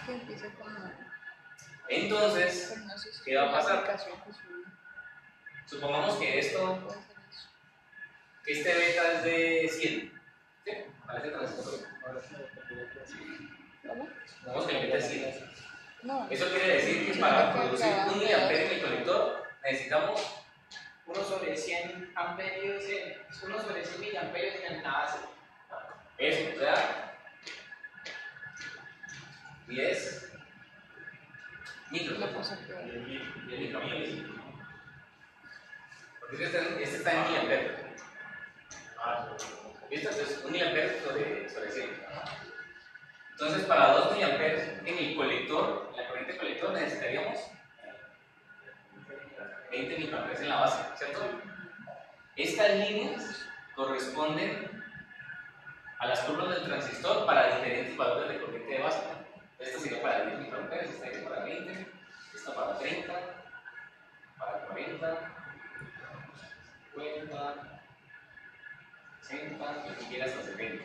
que empiece con... Entonces, Pero no sé si ¿qué va a la pasar? aplicación que subí Supongamos que esto, puede hacer eso. este beta es de 100. ¿Sí? Para este transistor. ¿Cómo? Supongamos que el beta es 100. No. Eso quiere decir que para producir 1 miliampere en el colector necesitamos 1 sobre 100 amperios, 1 sobre 100 miliamperios en la base. eso, o sea, 10 Lo micros. puse peor. 10 microamperes. Porque este está en miliamperes. ¿Listo? Entonces, 1 miliampere sobre 100. Entonces, para 2 miliamperes en el colector, en la corriente colector, necesitaríamos 20 microamperes en la base, ¿cierto? Estas líneas corresponden a las curvas del transistor para diferentes valores de corriente de base. Esta sería para 10 microamperes, esta sería para 20, esta para 30, para 40, 50, 60, y si quieres hasta 70.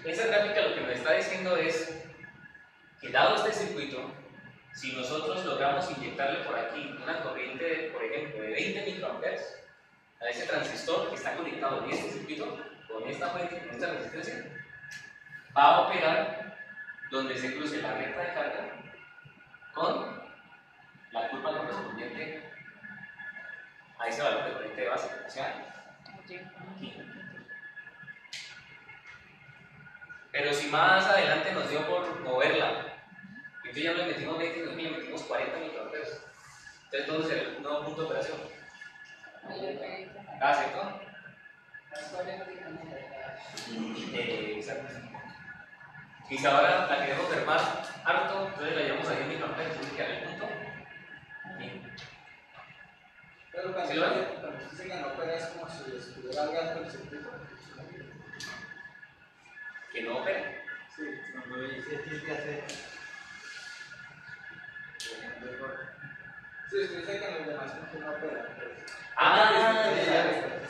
Esa gráfica lo que nos está diciendo es que dado este circuito, si nosotros logramos inyectarle por aquí una corriente, por ejemplo, de 20 microamperes a ese transistor que está conectado en este circuito, con esta fuente, con esta resistencia, va a operar donde se cruce la recta de carga con la curva correspondiente a ese valor de corriente de base, o sea, aquí. Pero si más adelante nos dio por moverla, entonces ya no le metimos 20, sino que le metimos 40 microamperes. Entonces todo será un nuevo punto de operación. Ah, ¿cierto? Exacto. Y si ahora la queremos ver más harto, entonces la llevamos a 10 microamperes, entonces queda el punto. Aquí. Pero cuando ¿Sí lo ven? usted dice que no opera es como si estuviera algo el circuito. Que no opera. Sí, cuando dice tiene que hacer. Sí, usted dice que en los demás puntos no opera. Ah,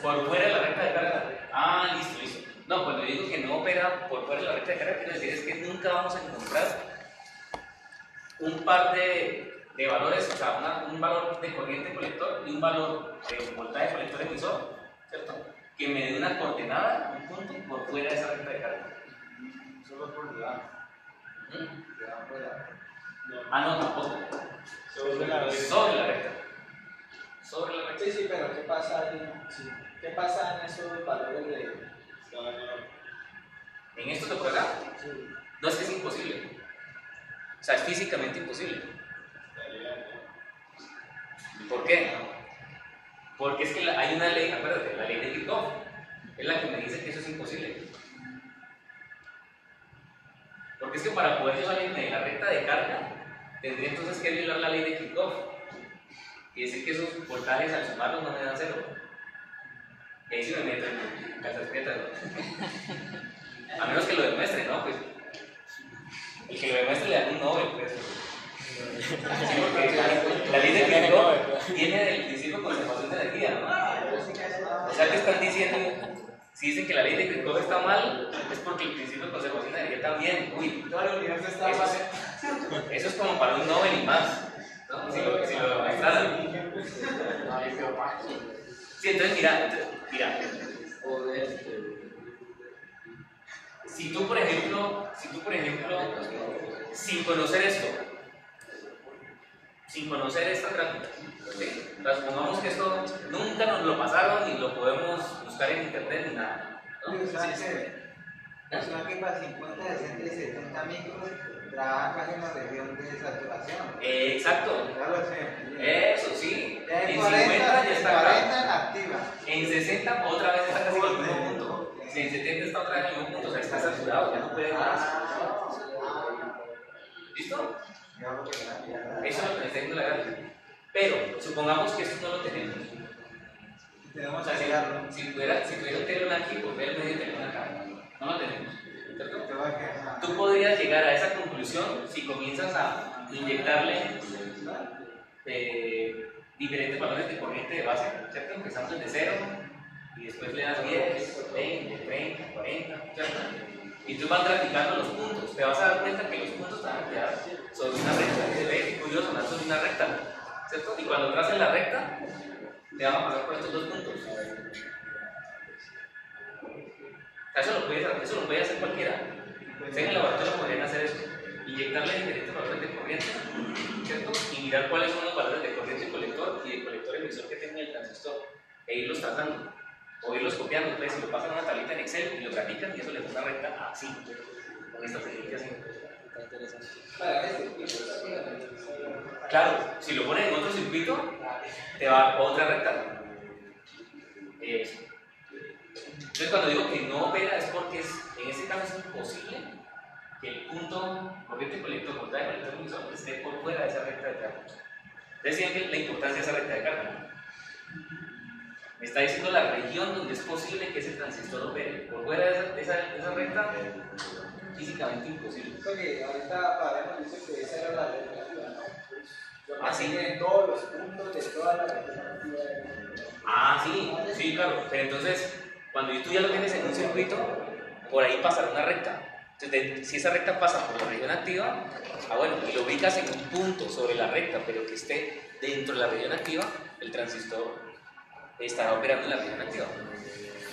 por fuera de la recta de carga. Ah, listo, listo. No, cuando digo que no opera por fuera de la recta de carga, quiero decir es que nunca vamos a encontrar un par de valores, o sea, un valor de corriente colector y un valor de voltaje colector emisor, ¿cierto? Que me dé una coordenada, un punto, por fuera de esa recta de carga. Solo por debajo. Ah, no, tampoco. Sobre la recta. Sobre la recta. Sobre la recta. Sí, sí, pero ¿qué pasa ahí? Sí. ¿Qué pasa en esos valores de.? En esto de por acá, Sí. no es que es imposible. O sea, es físicamente imposible. ¿Por qué? Porque es que hay una ley, acuérdate, la ley de Kirchhoff, es la que me dice que eso es imposible. Porque es que para poder yo salir de la recta de carga, tendría entonces que violar la ley de Kirchhoff y decir que esos voltajes al sumarlos no me dan cero. Y ahí sí me meto en casas prietas, ¿no? A menos que lo demuestre, ¿no? Pues el que lo demuestre le da un Nobel, pues. Sí, porque la ley de Kirchhoff viene del principio de conservación de energía, ¿no? O sea, que están diciendo, si dicen que la ley de Kirchhoff está mal, es porque el principio de conservación de energía también. Uy, Todo el universo está mal. eso es como para un Nobel y más, ¿no? Si lo demostraran. Sí, entonces mira. Si tú, por ejemplo, sin conocer esto, sin conocer esta gráfica, ¿sí? Supongamos que esto nunca nos lo pasaron ni lo podemos buscar en internet ni nada, ¿no? O sea que para 50, 60 y 70 micros trabaja casi en la región de saturación. Exacto. Ya lo sé. Eso sí. Ya En en 50 ya está acá. 40 en activa. En 60 otra vez está casi en el mismo punto. En 70 está otra vez en el mismo punto, o sea, está saturado, ya no puede más. ¿Listo? Eso es lo que me está diciendo la gráfica. Pero, supongamos que esto no lo tenemos. Tenemos O sea, si tuviera un telón aquí, pues ver el medio telón acá. No lo tenemos. ¿Cierto? Tú podrías llegar a esa conclusión si comienzas a inyectarle diferentes valores de corriente de base, ¿cierto? Empezando desde 0, y después le das 10, 20, 30, 40, ¿cierto? Y tú vas graficando los puntos. Te vas a dar cuenta que los puntos te van a quedar sobre una recta. Se ve qué curioso, van sobre una recta, ¿cierto? Y cuando traces la recta, te van a pasar por estos dos puntos. Eso lo puede hacer cualquiera. En el laboratorio podrían hacer eso. Inyectarle diferentes valores de corriente, ¿cierto? Y mirar cuáles son los valores de corriente colector y de colector emisor que tenga el transistor. E irlos tratando. O irlos copiando. Entonces, si lo pasan a una tablita en Excel y lo grafican, y eso le da una recta así. Con esta técnica así. Está interesante. Claro, si lo pones en otro circuito, te va a otra recta. Eso. Entonces, cuando digo que no opera, es porque en este caso es imposible que el punto corriente colector, voltaje colector emisor, esté por fuera de esa recta de carga. Ustedes siempre la importancia de esa recta de carga. Me está diciendo la región donde es posible que ese transistor opere. Por fuera de esa recta, físicamente imposible. Porque ahorita Pablo nos dice que esa era la alternativa, ¿no? Ah, sí. Tiene todos los puntos de toda la alternativa. Ah, sí, claro. Pero entonces, cuando tú ya lo tienes en un circuito, por ahí pasará una recta. Entonces, si esa recta pasa por la región activa, bueno, y lo ubicas en un punto sobre la recta, pero que esté dentro de la región activa, el transistor estará operando en la región activa.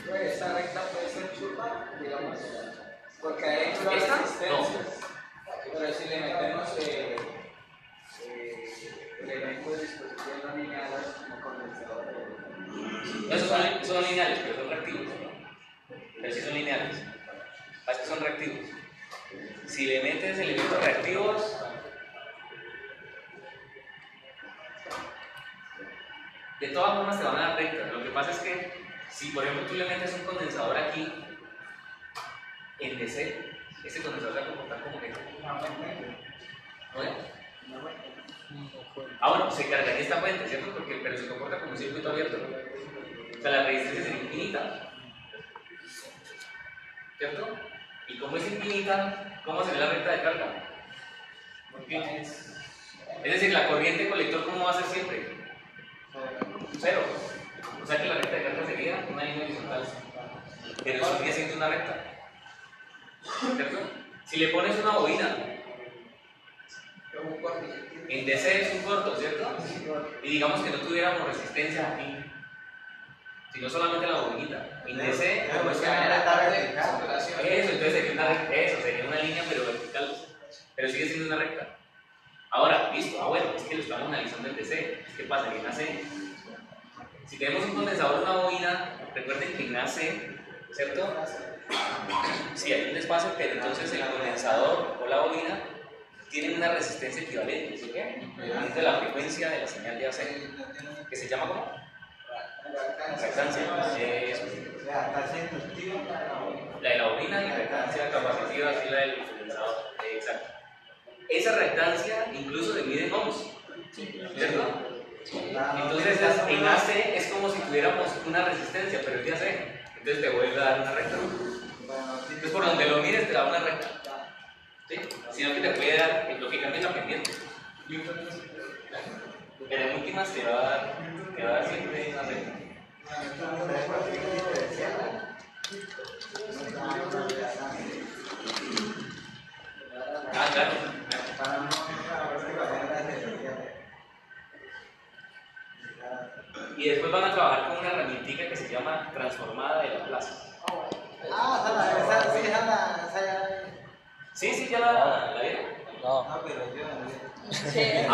Pues esta recta puede ser chupa, digamos, porque hay una ¿Esta? resistencias. Pero si le metemos elementos de disposición no lineales como condensador. No, esos son lineales, pero son reactivos, ¿no? Pero sí son lineales. Es que son reactivos. Si le metes elementos reactivos, de todas formas te van a dar rectas. Lo que pasa es que si por ejemplo tú le metes un condensador aquí en DC, ese condensador se va a comportar como que ¿no es? Bueno, se cargaría esta fuente, ¿cierto? Pero se comporta como un circuito abierto. O sea, la resistencia sería infinita, ¿cierto? Y como es infinita, ¿cómo sería la recta de carga? Es decir, la corriente colector, ¿cómo va a ser siempre? Cero. O sea que la recta de carga sería una línea horizontal, pero sigue siendo una recta, ¿cierto? Si le pones una bobina en DC es un corto, ¿cierto? Y digamos que no tuviéramos resistencia aquí, sino solamente la bobinita. En DC, como es eso sería una línea pero vertical, pero sigue siendo una recta. Ahora, listo, bueno, es que lo estamos analizando en DC. ¿Qué pasa? En AC, si tenemos un condensador o una bobina, recuerden que en AC, ¿cierto? Sí, hay un espacio, pero entonces el condensador o la bobina tienen una resistencia equivalente, ¿sí? Equivalente a la frecuencia de la señal de AC, que se llama ¿cómo? Reactancia. Eso. La de la bobina y reactancia capacitiva, así la del condensador. Exacto. Esa reactancia incluso se mide en ohms, ¿cierto? Entonces en AC es como si tuviéramos una resistencia, pero es de AC. Entonces te vuelve a dar una recta. Entonces por donde lo mires te da una recta. ¿Sí? Sino que te puede dar lo que cambia la pendiente. Pero en últimas te va a dar siempre una recta. Ah, claro. Y después van a trabajar con una herramientica que se llama transformada de Laplace. Sí, ya la vieron. No. Pero yo no. Sí.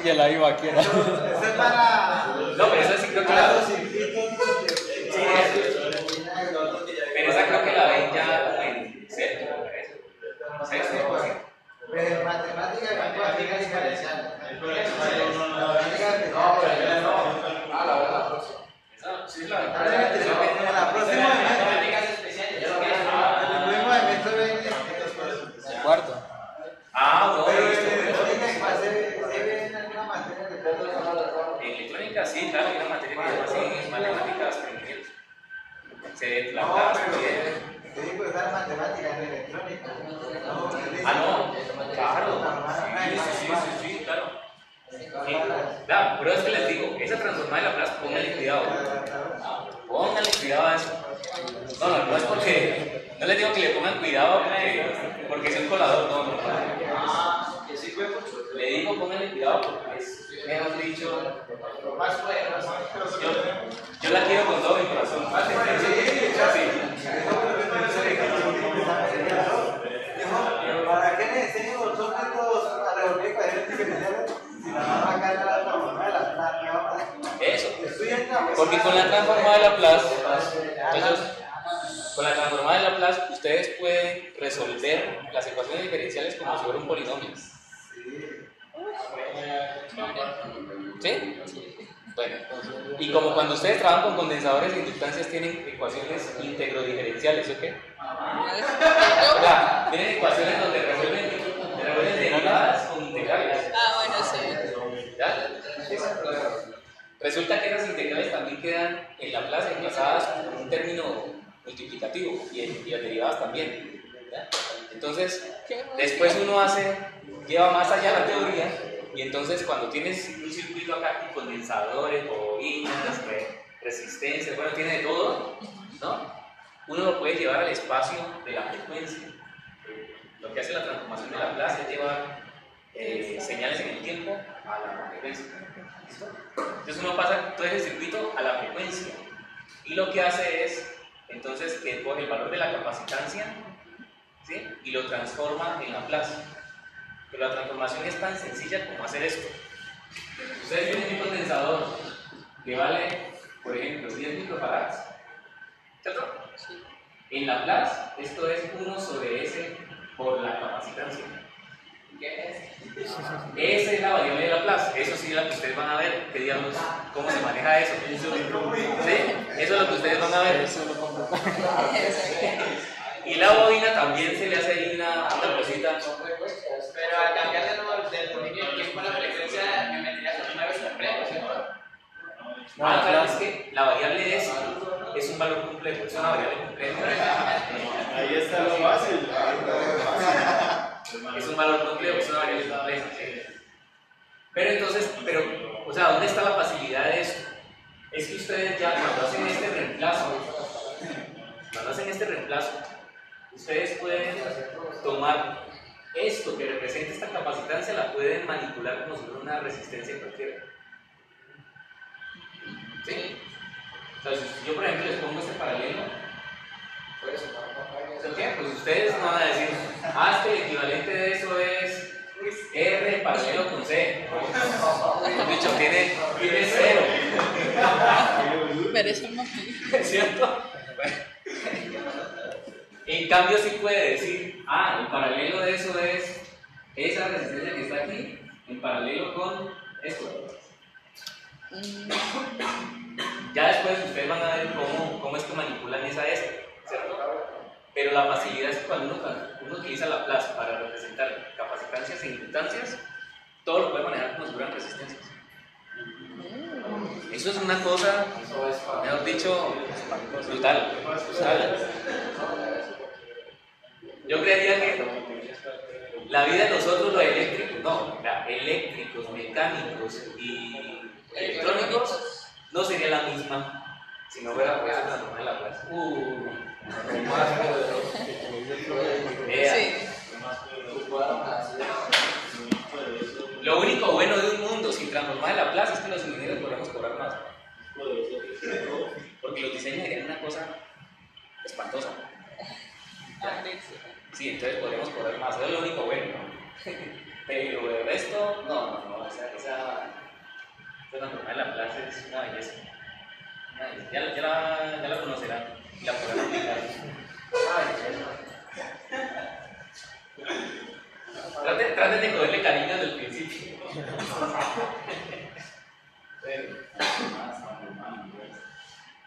Ya la iba aquí. Eso es para. No, pero esa sí creo que la. Sí, pero esa creo que la ven ya en sexto, me parece. Sexto. Pero matemática cuántica diferencial. Sí, la La próxima Cuarto. no, en electrónica sí, claro, hay una materia que se llama así, matemáticas primitivas. Se la Te digo usar matemáticas en electrónica. no, claro. Sí, claro. Claro, pero es que les digo, esa transformada de Laplace, pónganle cuidado. Pónganle cuidado a eso. No es porque. No les digo que le pongan cuidado porque es un colador, no. Que sí fue mucho. Le digo, pónganle cuidado porque es, mejor dicho, Más poderoso. yo la quiero con todo mi corazón. ¿Para qué me enseño los objetos a revolver cuadrantes diferenciales si la mamá gana la transformada de la plata? Eso. Estudian Porque con la transformada de Laplace, entonces, con la transformada de Laplace, ustedes pueden resolver las ecuaciones diferenciales como si fuera un polinomio. ¿Sí? Bueno, y como cuando ustedes trabajan con condensadores e inductancias tienen ecuaciones íntegro-diferenciales, ¿o qué? Tienen ecuaciones donde resuelven derivadas con integrales. Bueno, sí. ¿Ya? Resulta que esas integrales también quedan en Laplace emplazadas con un término multiplicativo y las derivadas también. ¿Ya? Entonces, después uno lleva más allá la teoría. Y entonces cuando tienes un circuito acá con condensadores, bobinas, resistencias, bueno, tiene de todo, ¿no? Uno lo puede llevar al espacio de la frecuencia. Lo que hace la transformación de Laplace es llevar señales en el tiempo a la frecuencia. ¿Listo? Entonces uno pasa todo ese circuito a la frecuencia. Y lo que hace es, entonces, que coge el valor de la capacitancia, ¿sí? Y lo transforma en Laplace. Pero la transformación es tan sencilla como hacer esto. Ustedes tienen un condensador que vale, por ejemplo, 10 microfarads, ¿cierto? Sí. En Laplace, esto es 1 sobre S por la capacitancia. ¿Qué es? Esa es la variable de Laplace. Eso sí es la que ustedes van a ver. ¿Qué diablos? ¿Cómo se maneja eso? ¿Sí? Eso es lo que ustedes van a ver. Y la bobina también se le hace ahí una cosita. Pero al cambiar del dominio del tiempo a la frecuencia, me metería con nuevos complejos, ¿cierto? Claro, es que la variable S es un valor complejo, es una variable compleja. Ahí está lo fácil. Es un valor complejo, es una variable compleja. Pero entonces, o sea, ¿dónde está la facilidad de esto? Es que ustedes ya cuando hacen este reemplazo, ustedes pueden tomar esto que representa esta capacitancia, la pueden manipular como si fuera una resistencia cualquiera. ¿Sí? O sea, si yo por ejemplo les pongo este paralelo, ¿qué? Pues ustedes no van a decir, es que el equivalente de eso es R paralelo con C. Dicho, tiene 0. Merece más. ¿Es cierto? Bueno. En cambio sí puede decir, el paralelo de eso es esa resistencia que está aquí, en paralelo con esto. Ya después ustedes van a ver cómo es que manipulan esa S, ¿cierto? Pero la facilidad es que cuando uno utiliza Laplace para representar capacitancias e inductancias, todo lo puede manejar como si fueran resistencias. Eso es una cosa, mejor dicho, brutal. Yo creería que la vida de nosotros, los eléctricos, mecánicos y electrónicos, no sería la misma si no fuera por esa transformación de Laplace. Sí. Lo único bueno de un mundo sin transformar de Laplace es que los ingenieros podemos cobrar más. Porque los diseños serían una cosa espantosa. Sí, entonces podríamos cobrar más, eso es lo único bueno. Pero el resto, no, esa transformada de Laplace es una belleza. Ya la conocerán y la podrán aplicar. Traten de cogerle cariño desde el principio.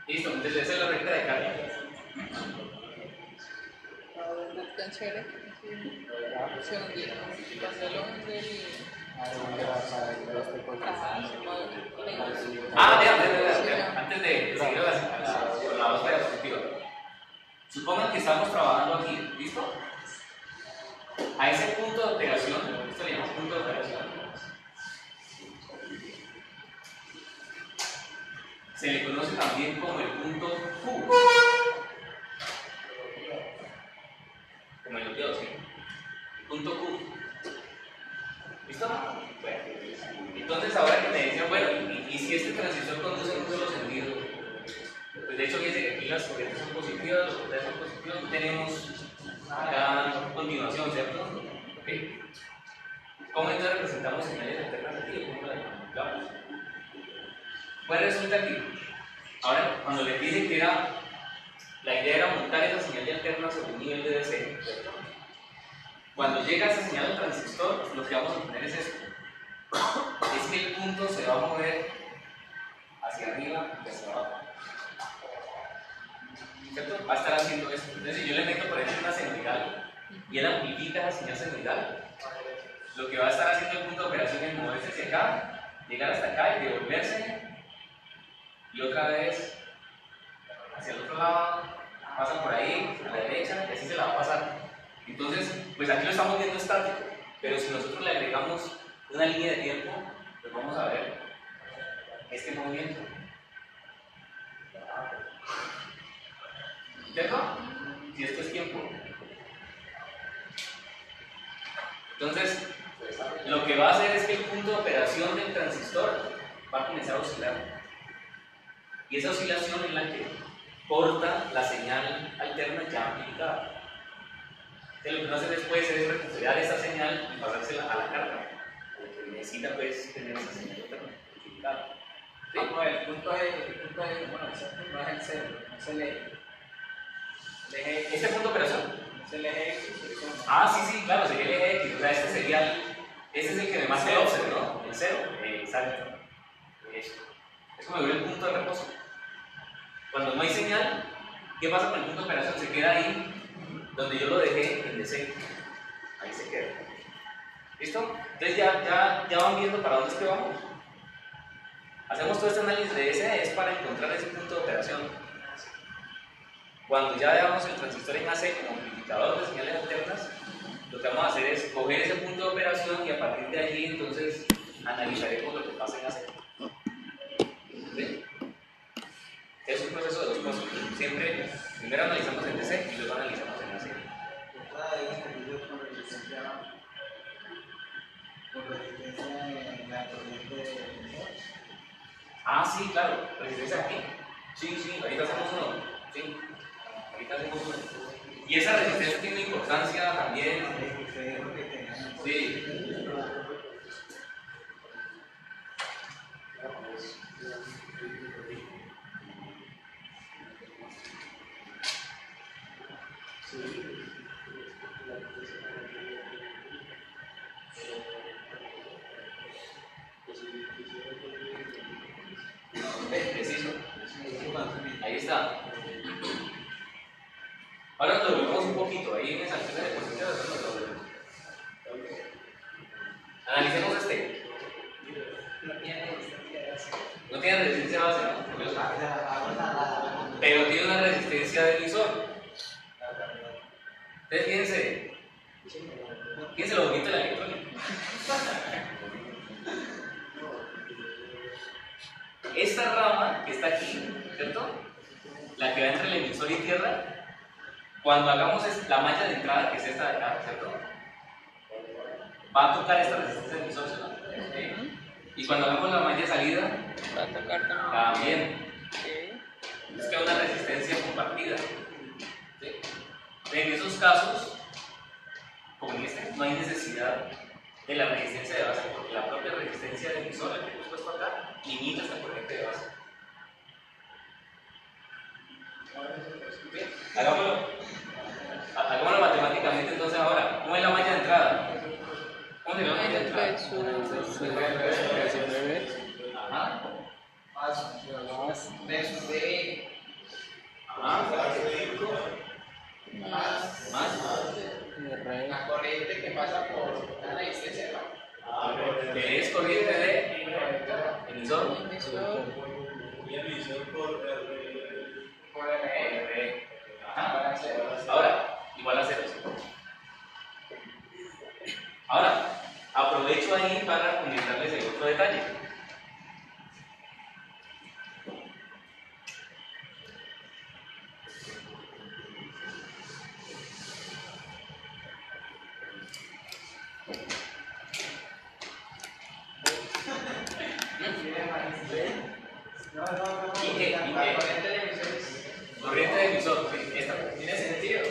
Listo, entonces esa es la recta de carga. Tan chévere. Segundito. Pantalón del. Vea, antes de seguir con la búsqueda positiva. Supongan que estamos trabajando aquí, ¿listo? A ese punto de operación, esto le llamamos punto de operación. también como el punto Q. Como en los dedos, ¿sí? Punto Q. ¿Listo? Bueno. Entonces ahora que me decían, bueno, y si este transistor conduce en un solo sentido, pues de hecho fíjense que aquí las corrientes son positivas, los voltajes son positivos, tenemos acá continuación, ¿cierto? Okay. ¿Cómo entonces representamos señales alternas aquí? ¿Cómo las manipulamos? Pues resulta que ahora cuando les dije que la idea era montar esa señal de alterna sobre un nivel de DC, ¿cierto? Cuando llega esa señal al transistor, lo que vamos a obtener es esto. Es que el punto se va a mover hacia arriba y hacia abajo. ¿Cierto? Va a estar haciendo esto. Entonces, si yo le meto por ejemplo una senoidal y él amplifica la señal senoidal, lo que va a estar haciendo el punto de operación es moverse hacia acá, llegar hasta acá y devolverse, y otra vez hacia el otro lado, pasa por ahí, a la derecha, y así se la va a pasar. Entonces, pues aquí lo estamos viendo estático, pero si nosotros le agregamos una línea de tiempo, pues vamos a ver este movimiento. ¿Cierto? Si esto es tiempo. Entonces, lo que va a hacer es que el punto de operación del transistor va a comenzar a oscilar. Y esa oscilación es la que corta la señal alterna ya amplificada. Entonces, lo que uno hace después es recuperar esa señal y pasársela a la carga. Porque necesita pues tener esa señal alterna amplificada. ¿Sí? No, el punto es, bueno, ese punto no es el cero, es el eje. ¿Este punto de operación? Es el eje X. Sí, claro, sería el eje X. O sea, este es el que me marca el offset, ¿no? El cero. Exacto. Es como el punto de reposo. Cuando no hay señal, ¿qué pasa con el punto de operación? Se queda ahí donde yo lo dejé en DC. Ahí se queda. ¿Listo? Entonces ya van viendo para dónde es que vamos. Hacemos todo este análisis de DC es para encontrar ese punto de operación. Cuando ya veamos el transistor en AC como amplificador de señales alternas, lo que vamos a hacer es coger ese punto de operación y a partir de allí entonces analizaremos lo que pasa en AC. ¿Sí? Es un proceso de dos pasos. Siempre, primero analizamos en DC y luego analizamos en AC. En la corriente de Sí, claro, resistencia aquí. Sí, ahorita hacemos uno. Sí, ahorita hacemos uno. Y esa resistencia tiene importancia también. Sí. Preciso. Ahí está. Ahora nos volvemos un poquito. Ahí en esa altura de posición nos lo volvemos. Analicemos este. No tiene resistencia base, ¿no? Pero tiene una resistencia de emisor. Entonces fíjense lo bonito de la electrónica. Esta rama que está aquí, ¿cierto? La que va entre el emisor y tierra, cuando hagamos la malla de entrada, que es esta de acá, ¿cierto? Va a tocar esta resistencia de emisor, ¿no? ¿Sí? Y cuando hagamos la malla de salida, Va a tocar también. Sí. Es que hay una resistencia compartida. ¿Sí? En esos casos, como en este, no hay necesidad de la resistencia de base, porque la propia resistencia del emisor, la que hemos puesto acá, limita esta corriente de base. ¿Sí? Hagámoslo matemáticamente entonces ahora. ¿Cómo es la malla de entrada? ¿Cómo se llama la malla de entrada? Ajá. Versus de Más. la corriente que pasa por la resistencia, ¿no? Que es corriente de emisor. y el emisor por Por el eje. Ajá. Ahora, igual a 0. Ahora, aprovecho ahí para comentarles el otro detalle. emisor. Sí, esta. ¿Tiene sentido?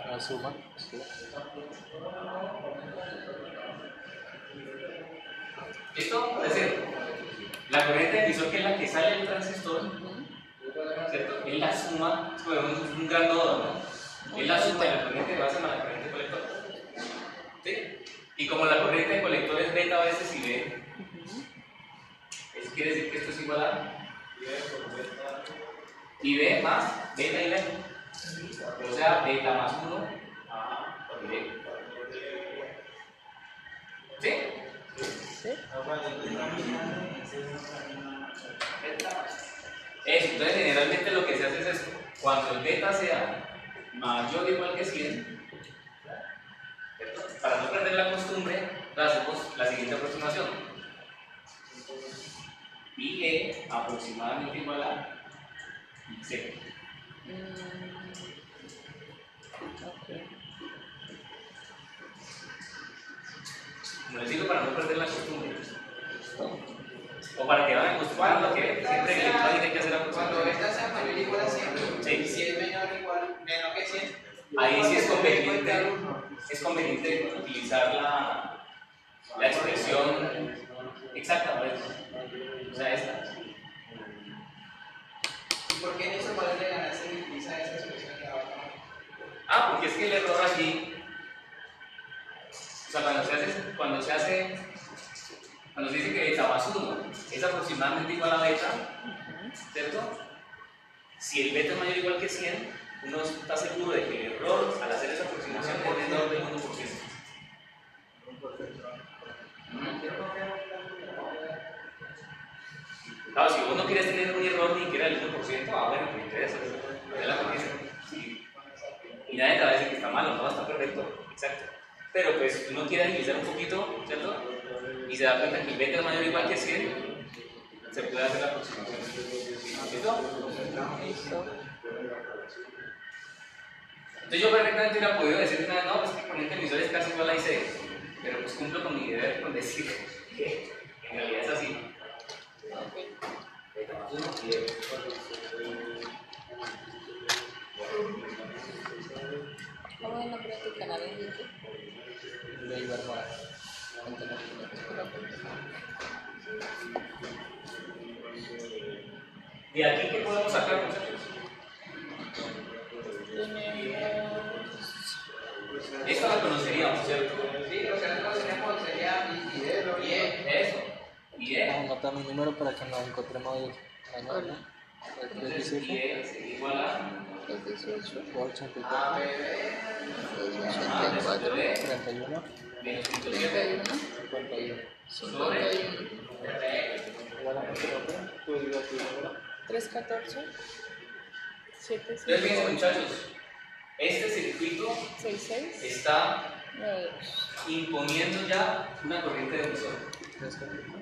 La suma. Sí. ¿Listo? Es decir, la corriente de emisor, que es la que sale del transistor, ¿cierto? Es la suma, es como un gran nodo, ¿no? Es la suma de la corriente de base más la corriente de colector. ¿Sí? Y como la corriente de colector es beta a veces y B, eso quiere decir que esto es igual a y B más beta y B. O sea, beta más 1 por B. ¿Sí? Eso, entonces generalmente lo que se hace es esto. Cuando el beta sea mayor o igual que 100, ¿cierto? Para no perder la costumbre, hacemos la siguiente aproximación. Y E aproximadamente igual a C. Como les digo, para no perder la costumbre. O para que vayan acostumbrando a que siempre que hay que hacer la Cuando aproximación. esta sea mayor o igual a 100, Sí. si es menor que 100, Ahí sí es conveniente utilizar la expresión exacta, ¿ves? O sea, esta. ¿y por qué en esos valores de ganancia se utiliza esa expresión de abajo? Porque es que el error aquí, o sea, cuando se dice que beta más 1 es aproximadamente igual a beta, ¿cierto? Si el beta es mayor o igual que 100, uno está seguro de que el error al hacer esa aproximación es menor del 1%. Claro, si vos no quieres tener un error ni siquiera del 1%, bueno, pues interesa, es la corriente. Sí. Y nadie te va a decir que está malo, no, está perfecto, exacto. Pero pues uno quiere agilizar un poquito, ¿cierto? Y se da cuenta que el beta es mayor o igual que 100, se puede hacer la aproximación. ¿Listo? Entonces yo perfectamente hubiera podido decir una vez, no, pues que el corriente emisor es casi igual a IC, pero pues cumplo con mi deber con decir que en realidad es así. ¿Cómo es el nombre de tu canal en YouTube? De Ibarra. ¿De aquí qué podemos sacar, muchachos? Esta la conoceríamos, ¿cierto? Sí, lo que nosotros tenemos sería y Eso. Y Vamos a anotar mi número para que nos encontremos mañana. entonces, y es igual a 18, 84, A, B, B, 84, 31, menos 31, 51. 51, Igual a tú digas tu número. 314, 7, Entonces, fíjense, muchachos, este circuito 66, está 92. imponiendo ya una corriente de emisor. 792.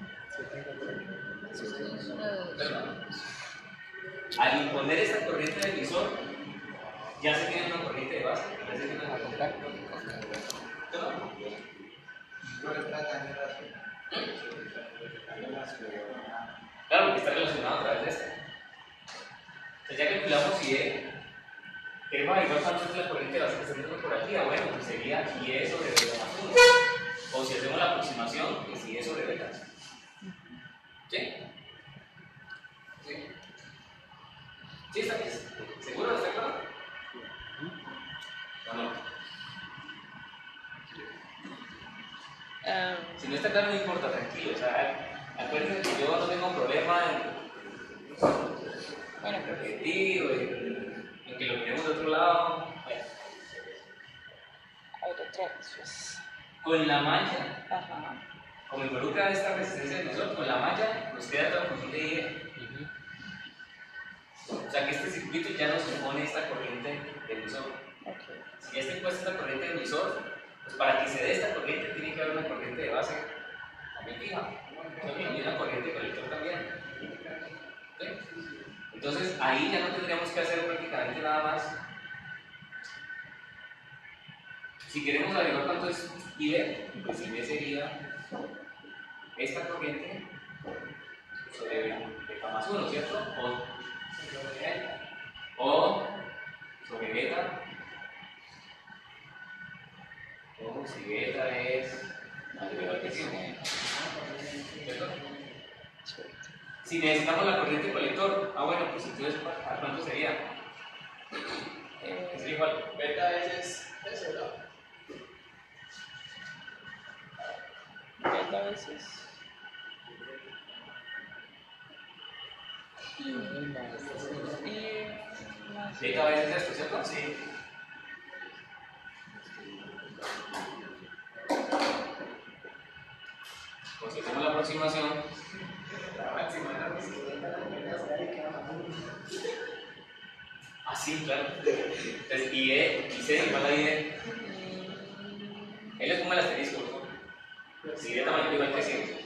Al imponer esta corriente de emisor, ya se tiene una corriente de base. Ya se tiene una corriente. Claro, porque está relacionado a través de esta. Entonces, ya calculamos IE, queremos averiguar cuánto es la corriente de base que está entrando por aquí. Bueno, pues sería IE sobre beta más 1. O si hacemos la aproximación, pues IE sobre beta. ¿Sí? ¿Sí? ¿Sí está bien? ¿Seguro? ¿Está claro? ¿O no? Si no está claro, no importa, tranquilo. O sea, acuérdense que yo no tengo problema en repetir o en que lo miremos de otro lado. Bueno, A ver, otra vez, pues. con la malla, Ajá. como involucra esta resistencia de nosotros, con la malla nos queda toda la función de IE. O sea que este circuito ya nos impone esta corriente de emisor. Okay. Si ya está impuesta esta corriente de emisor, pues para que se dé esta corriente tiene que haber una corriente de base también fija. Y una corriente de colector también. ¿Sí? Entonces ahí ya no tendríamos que hacer prácticamente nada más. Si queremos averiguar cuánto es IB, pues IB sería esta corriente sobre beta más 1, ¿cierto? O O sobre beta. O si beta es mayor que 100. ¿Cierto? Si necesitamos la corriente colector, bueno, pues entonces, ¿a cuánto sería? Sería igual. Beta veces eso, ¿no? Beta veces. Y más. Beta a veces esto, ¿cierto? Sí. Pues si hacemos la aproximación, así, claro. Entonces, IE, IC igual a IE. Él le ponga el asterisco, por favor. Si de tamaño igual que 100.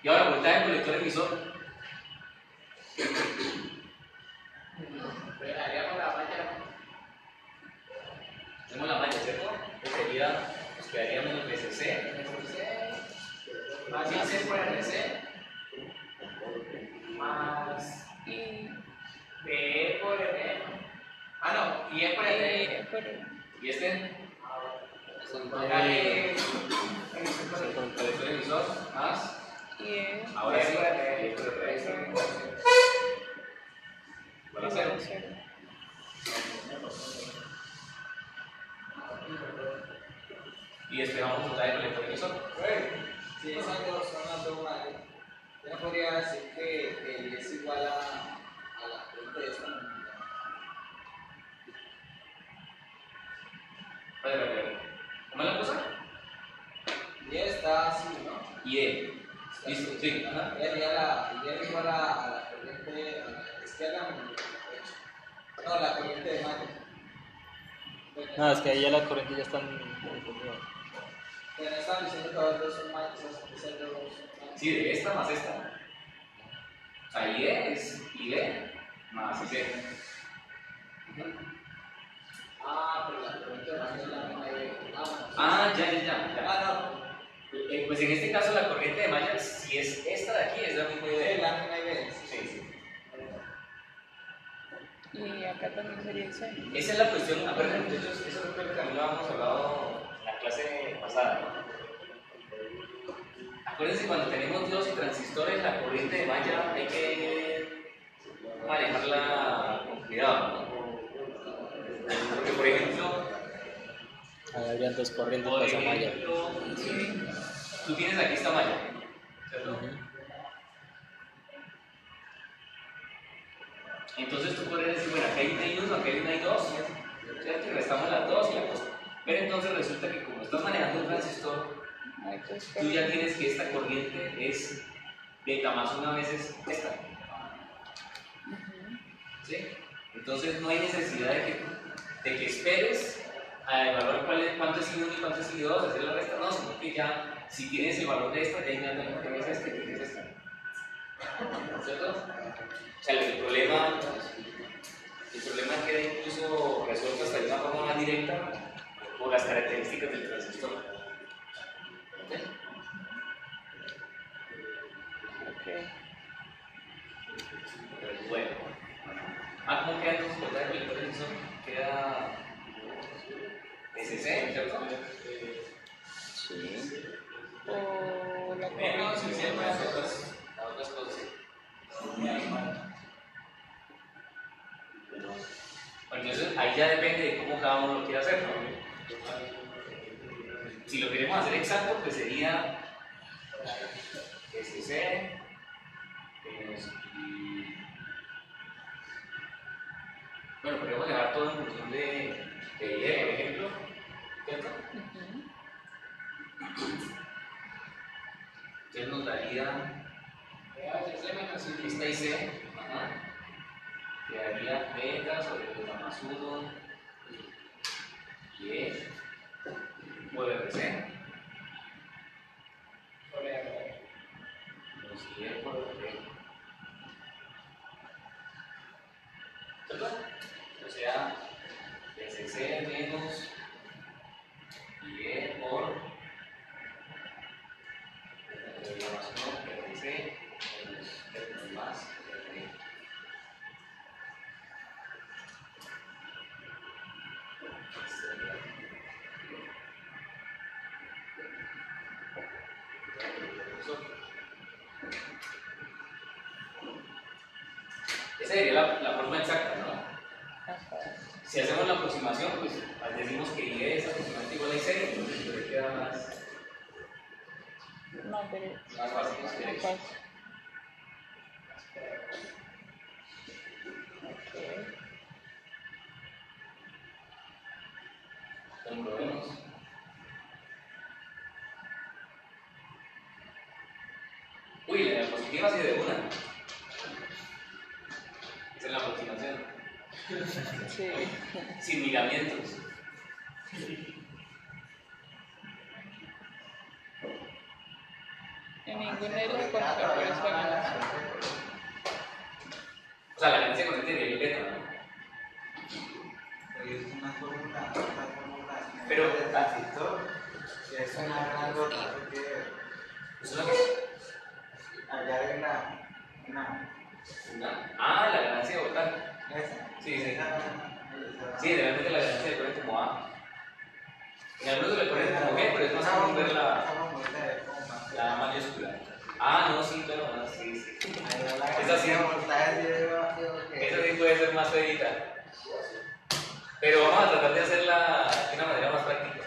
Y ahora, voltaje del colector emisor. Haríamos la malla. Hacemos la malla, ¿cierto? Sería, nos quedaría menos BCC. Más IC por RC. Más Y B por R. Ah, no, y E por R. ¿Y este? Dale. El colector emisor más. Ahora sí, Y igual a 0. Y despejamos voltaje del colector emisor. si esas dos son las dos malas, yo no podría decir que es igual a la corriente de esta manera. Espera. ¿Cómo es la cosa? Y está así, ¿no? Y E. Listo, sí. Ajá. Y es igual a la corriente a la izquierda menos la derecha. No, la corriente de Mayo. No, es que ahí ya la corriente ya están confundidas. Pero están diciendo que los dos son Mayos, esas dos son Mayos. Sí, de esta más esta. O sea, IE es IE más IC. Ah, pero la corriente de Mayo es la misma de. Ya. Ah, no. Pues en este caso la corriente de malla, si es esta de aquí, es la misma Es idea. la misma idea. Sí. Y acá también sería C. Esa es la cuestión, acuérdense muchachos, eso creo que también lo habíamos hablado en la clase pasada, ¿no? Acuérdense cuando tenemos dios y transistores, la corriente de malla hay que manejarla con cuidado, ¿no? Porque por ejemplo, Ahí habrían dos corrientes para esa malla. tú tienes aquí esta malla, ¿cierto? Entonces tú podrías decir, bueno, acá hay una y uno, acá hay una y dos, ¿cierto? Y restamos las dos y la cosa. Pero entonces resulta que como estás manejando un transistor, tú ya tienes que esta corriente es beta más una veces esta. ¿Sí? Entonces no hay necesidad de que esperes a evaluar cuánto es I1 y cuánto es I2, hacer la resta, no, sino que ya, si tienes el valor de esta, ya inmediatamente tienes esta y tienes esta. ¿Cierto? O sea, el problema queda incluso resuelto hasta de una forma más directa por las características del transistor. ¿Ok? Bueno. ¿Cómo queda entonces voltaje del colector emisor? Queda SC, ¿cierto? Sí. O la Menos corriente. y las otras cosas. Bueno, entonces ahí ya depende de cómo cada uno lo quiera hacer, ¿no? Si lo queremos hacer exacto, pues sería SC menos I. Bueno, podríamos dejar todo en función de IE, por ejemplo, ¿cierto? Entonces nos daría esta IC, quedaría beta sobre beta más 1 y E por RC menos IE por RC. ¿Cierto? O sea, SC menos IE por más 1 RC menos más RC. sería la forma exacta, ¿no? Ajá. Si hacemos la aproximación, pues decimos que Y es aproximadamente igual a Y0, entonces pues, queda No, pero más fácil, más no directo. pasa. Ok. Comprobemos. Uy, la diapositiva sí de una. Esa es la aproximación. Sí. Sin miramientos. En ningún de los contrarios la ganancia. O sea, la ganancia con el y beta, ¿no? Es una fórmula Pero- de transistor, que es una gran rota, porque ¿Es una qué? allá hay Ah, la ganancia total. esa. Sí, sí. Esa- Sí, realmente la ganancia le ponen como A. En algunos le ponen como B, pero es más común ver la mayúscula. Ah, no, sí, claro, no, sí, sí. Esa sí. Esa sí puede ser más feita. Pero vamos a tratar de hacerla de una manera más práctica.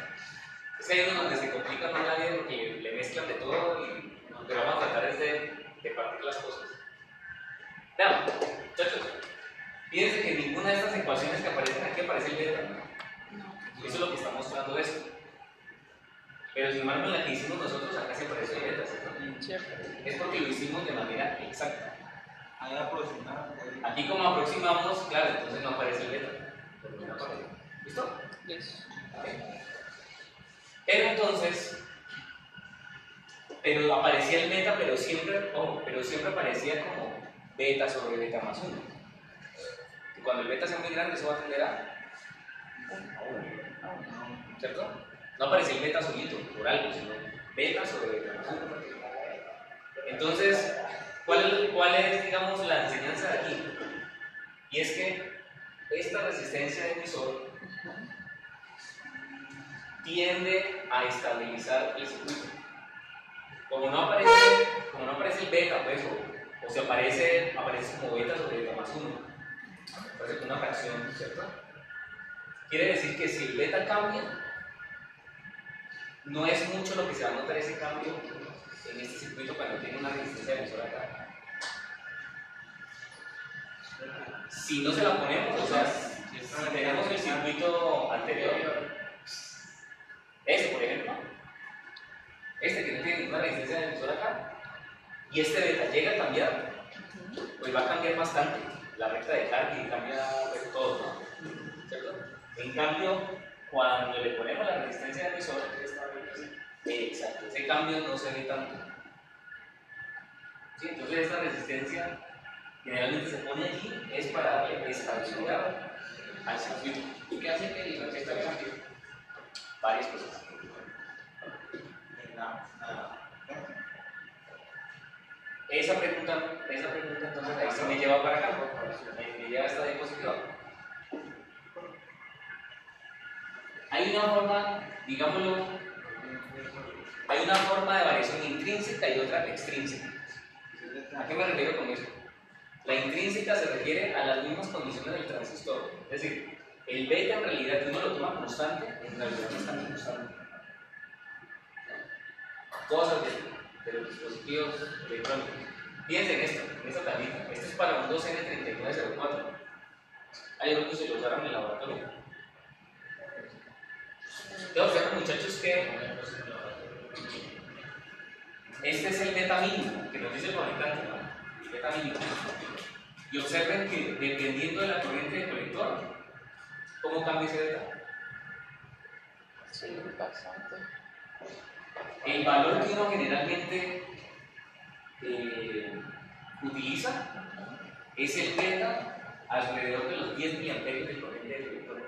Es que hay unos donde se complican más la vida porque le mezclan de todo, pero vamos a tratar de partir las cosas. Vean, muchachos, fíjense que ninguna de estas ecuaciones que aparecen aquí aparece el beta, ¿no? Eso es lo que está mostrando esto. Pero sin embargo, en la que hicimos nosotros, acá se aparece el beta, ¿cierto? Cierto. Es porque lo hicimos de manera exacta. Ahí aproximado. Aquí como aproximamos, claro, entonces no aparece el beta. Por ninguna parte. ¿Listo? Listo. Pero entonces, pero aparecía el beta, pero siempre aparecía como beta sobre beta más 1. Y cuando el beta sea muy grande, eso va a tender a 1, ¿cierto? No aparecía el beta solito, por algo, sino beta sobre beta más 1. Entonces, ¿cuál es, digamos, la enseñanza de aquí? Y es que esta resistencia de emisor tiende a estabilizar el circuito. Como no aparece el beta, pues, o se aparece como beta sobre beta más 1, aparece como una fracción, ¿cierto? Quiere decir que si el beta cambia, no es mucho lo que se va a notar ese cambio en este circuito cuando tiene una resistencia de emisor acá. Si no se la ponemos, o sea, si tenemos el circuito anterior, este por ejemplo, este que no tiene ninguna resistencia de emisor acá, y este beta llega a cambiar, pues va a cambiar bastante la recta de carga y cambia pues, todo, ¿no? ¿Cierto? En cambio, cuando le ponemos la resistencia de emisor, exacto, ese cambio no se ve tanto. ¿Sí? Entonces esta resistencia generalmente se pone allí es para darle estabilidad al circuito. ¿Y qué hace que la recta cambie? Varias cosas. Esa pregunta entonces ahí sí me lleva para acá, me lleva a esta diapositiva. Hay una forma, digámoslo, hay una forma de variación intrínseca y otra extrínseca. ¿A qué me refiero con eso? La intrínseca se refiere a las mismas condiciones del transistor. Es decir, el beta en realidad, si uno lo toma constante, en realidad no está tan constante. Cosas de los dispositivos electrónicos. Fíjense en esta tablita. Esto es para un 2N3904. Hay otros que se lo usaron en el laboratorio. Ustedes observan, muchachos, que este es el beta mínimo que nos dice el fabricante, ¿no? El beta mínimo. Y observen que dependiendo de la corriente del colector, ¿cómo cambia ese beta? Sí, bastante. El valor que uno generalmente utiliza es el beta alrededor de los 10 mA de corriente del colector.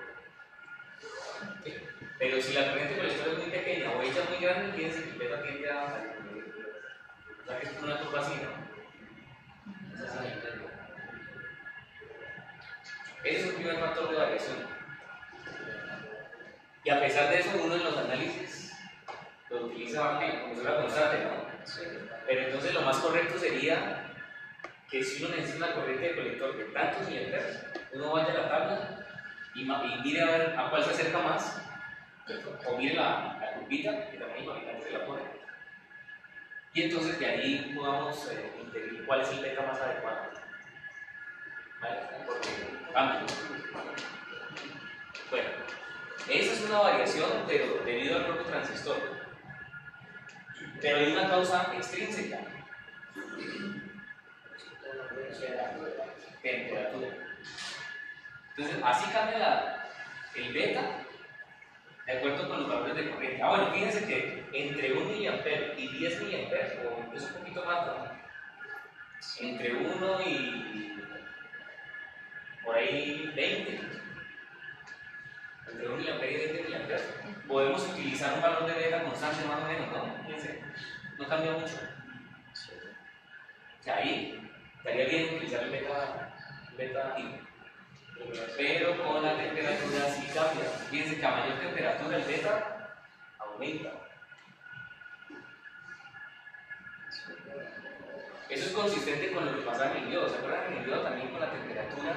¿Sí? Pero si la corriente del colector es muy pequeña o ella es muy grande, fíjense que el beta tiende a disminuir. O sea que es como una curva así, ¿no? Ese es un primer factor de variación. Y a pesar de eso, uno en los análisis lo utiliza como si fuera constante, ¿no? Pero entonces lo más correcto sería que si uno necesita una corriente de colector de tantos miliamperes, uno vaya a la tabla y mire a ver a cuál se acerca más, o mire la curvita, que también el fabricante se la pone, y entonces de ahí podamos inferir cuál es el beta más adecuado. ¿Vale? Porque cambia. Bueno, esa es una variación, pero debido al propio transistor. Pero hay una causa extrínseca. Temperatura. Entonces, así cambia el beta de acuerdo con los valores de corriente. Bueno, fíjense que entre 1 miliampere y 10 miliamperes, o incluso un poquito más, ¿no? Entre 1 y por ahí 20, entre 1 miliampere y 20 miliamperes, podemos utilizar un valor de beta constante más o menos, ¿no? Fíjense, no cambia mucho. O sea, ahí estaría bien utilizar el beta activo. Pero con la temperatura sí cambia. Fíjense que a mayor temperatura el beta aumenta. Eso es consistente con lo que pasaba en el diodo. ¿Se acuerdan que en el diodo también con la temperatura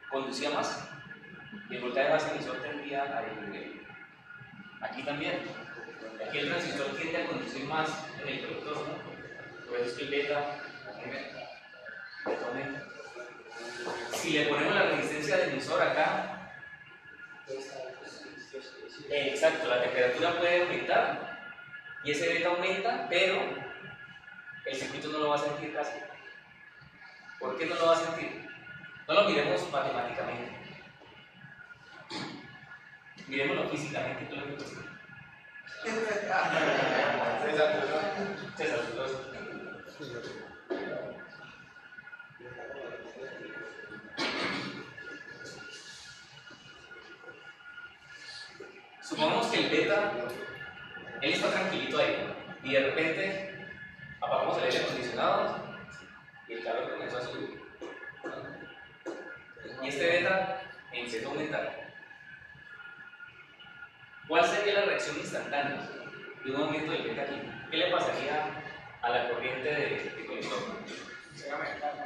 conducía más? Y el voltaje base emisor tendría a disminuir. Aquí también. Aquí el transistor tiende a conducir más en el colector, ¿no? Por eso es que el beta aumenta. Si le ponemos la resistencia del emisor acá, exacto, la temperatura puede aumentar y ese beta aumenta, pero el circuito no lo va a sentir casi. ¿Por qué no lo va a sentir? No lo miremos matemáticamente, miremoslo físicamente. ¿Qué es lo que pasa? Supongamos que el beta, él está tranquilito ahí, y de repente apagamos el aire acondicionado y el calor comenzó a subir. Y este beta empezó a aumentar. ¿Cuál sería la reacción instantánea de un aumento del beta aquí? ¿Qué le pasaría a la corriente de colector? Se va a aumentar, ¿no?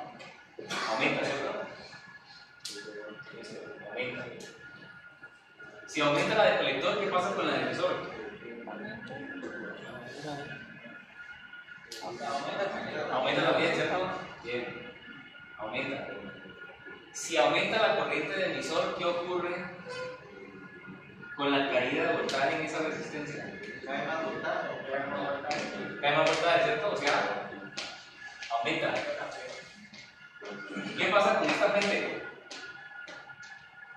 Aumenta, ¿cierto? Aumenta. Si aumenta la de colector, ¿qué pasa con la de emisor? Aumenta también, ¿cierto? Bien, aumenta. Si aumenta la corriente de emisor, ¿qué ocurre con la caída de voltaje en esa resistencia? Cae más voltaje. Cae más voltaje, ¿cierto? O sea, aumenta. ¿Qué pasa con esta gente?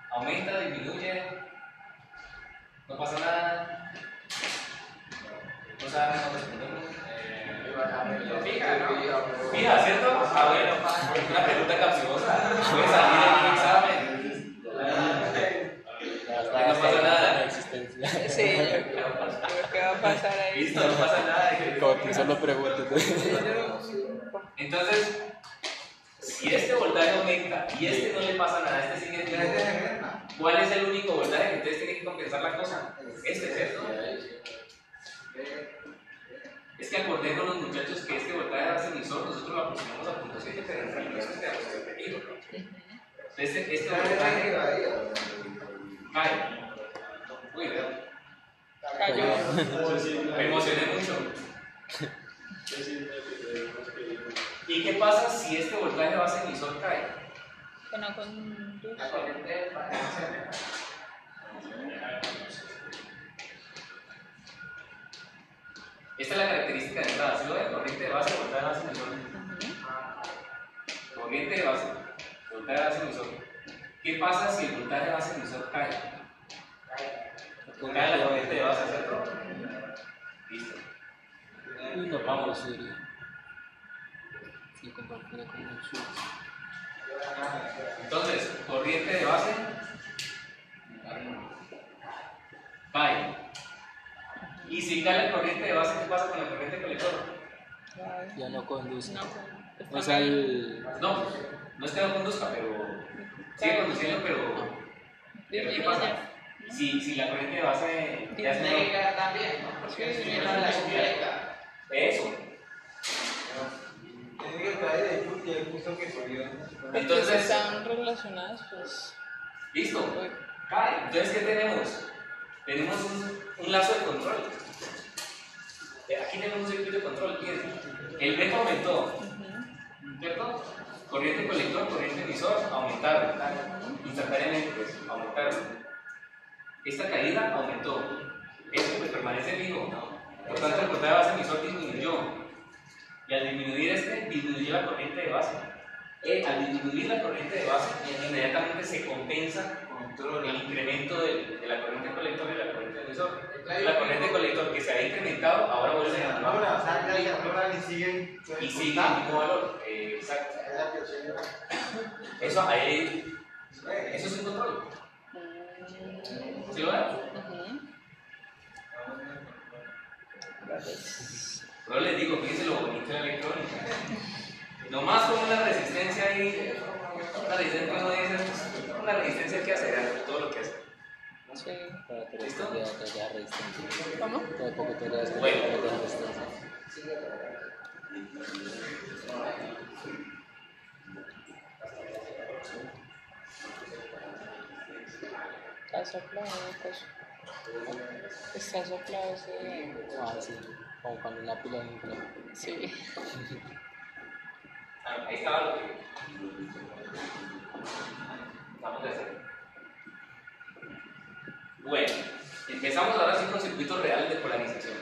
Aumenta, disminuye, no pasa nada. No saben, no respondemos. Fija, ¿no? Fija, ¿cierto? Bueno, una pregunta capciosa. Puede salir en un examen. No pasa nada. Sí, yo creo que va a pasar ahí. Listo, no pasa nada. Como que solo preguntas. Entonces, si este voltaje aumenta y este no le pasa nada, este sigue teniendo. ¿Cuál es el único voltaje que ustedes tienen que compensar la cosa? Este, ¿cierto? Es que acordémonos, muchachos, que este voltaje base emisor nosotros lo aproximamos a 0.7, pero en realidad es este repetido. Entonces, este voltaje cae. Uy, vean. Cayó. Me emocioné mucho. ¿Y qué pasa si este voltaje base emisor cae? Que no conduce. La corriente Esta es la característica de entrada. ¿Sí lo ven? Corriente de base, voltaje base emisor. Corriente de base, voltaje base emisor. ¿Qué pasa si el voltaje base emisor cae? Cae la corriente de base, ¿cierto? Listo. No, vamos, sería. Sí, compartida con el sur. Entonces, corriente de base cae. Y si cae la corriente de base, ¿qué pasa con la corriente de colector? Ya no conduce. No, O sea, el. No, no es que no conduzca, pero sigue conduciendo, pero ¿qué pasa? Si la corriente de base ya se negra también, ¿no? Porque si no la completa. eso. Tiene que trae de Yuri y él puso que corrió. Entonces están relacionadas, pues. ¿Listo? Uy. Entonces, ¿qué tenemos? Tenemos un lazo de control. Aquí tenemos un circuito de control. El veto aumentó, ¿cierto? Corriente colector, corriente emisor, aumentaron. Instantáneamente, pues, aumentaron. Esta caída aumentó. Esto pues permanece fijo. Por tanto, el voltaje de base emisor disminuyó. Y al disminuir disminuyó la corriente de base. Al disminuir la corriente de base, inmediatamente se compensa el incremento de la corriente colector y la corriente emisor. La corriente colector que se ha incrementado ahora vuelve a No, o sea, ya se anulan y siguen. y sigue el mismo valor. Exacto. Eso ahí, eso es un control. ¿Sí lo ven? Pero les digo, fíjense lo bonito de la electrónica. Nomás con una resistencia ahí, una resistencia no dice, una resistencia que hace todo lo que hace. Sí. ¿Listo? Ya resistencia. ¿Cómo? Todo poco te das Bueno. resistencia. Está soplado, pues. Está soplado ese. Ah, sí. Como cuando una pila de infla. Sí. Ahí estaba lo que vamos a hacer. Bueno, empezamos ahora sí con circuitos reales de polarización.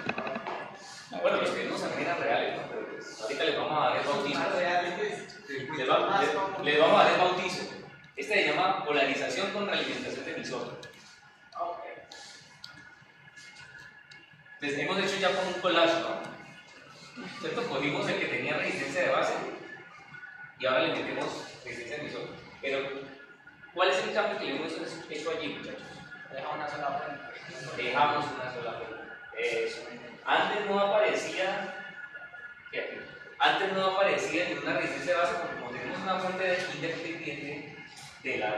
Bueno, los que vimos también eran reales, ¿no? Pero pues, ahorita les vamos a dar el bautizo. Les vamos a dar el bautizo. Este se llama polarización con realimentación de emisor. Entonces hemos hecho ya como un collage, ¿no? ¿Cierto? Cogimos el que tenía resistencia de base y ahora le metemos resistencia de emisor. Pero, ¿cuál es el cambio que le hemos hecho allí, muchachos? Deja una sola fuente. Dejamos una sola fuente. Eso. Antes no aparecía, fíjate, antes no aparecía ninguna resistencia de base porque como tenemos una fuente independiente de la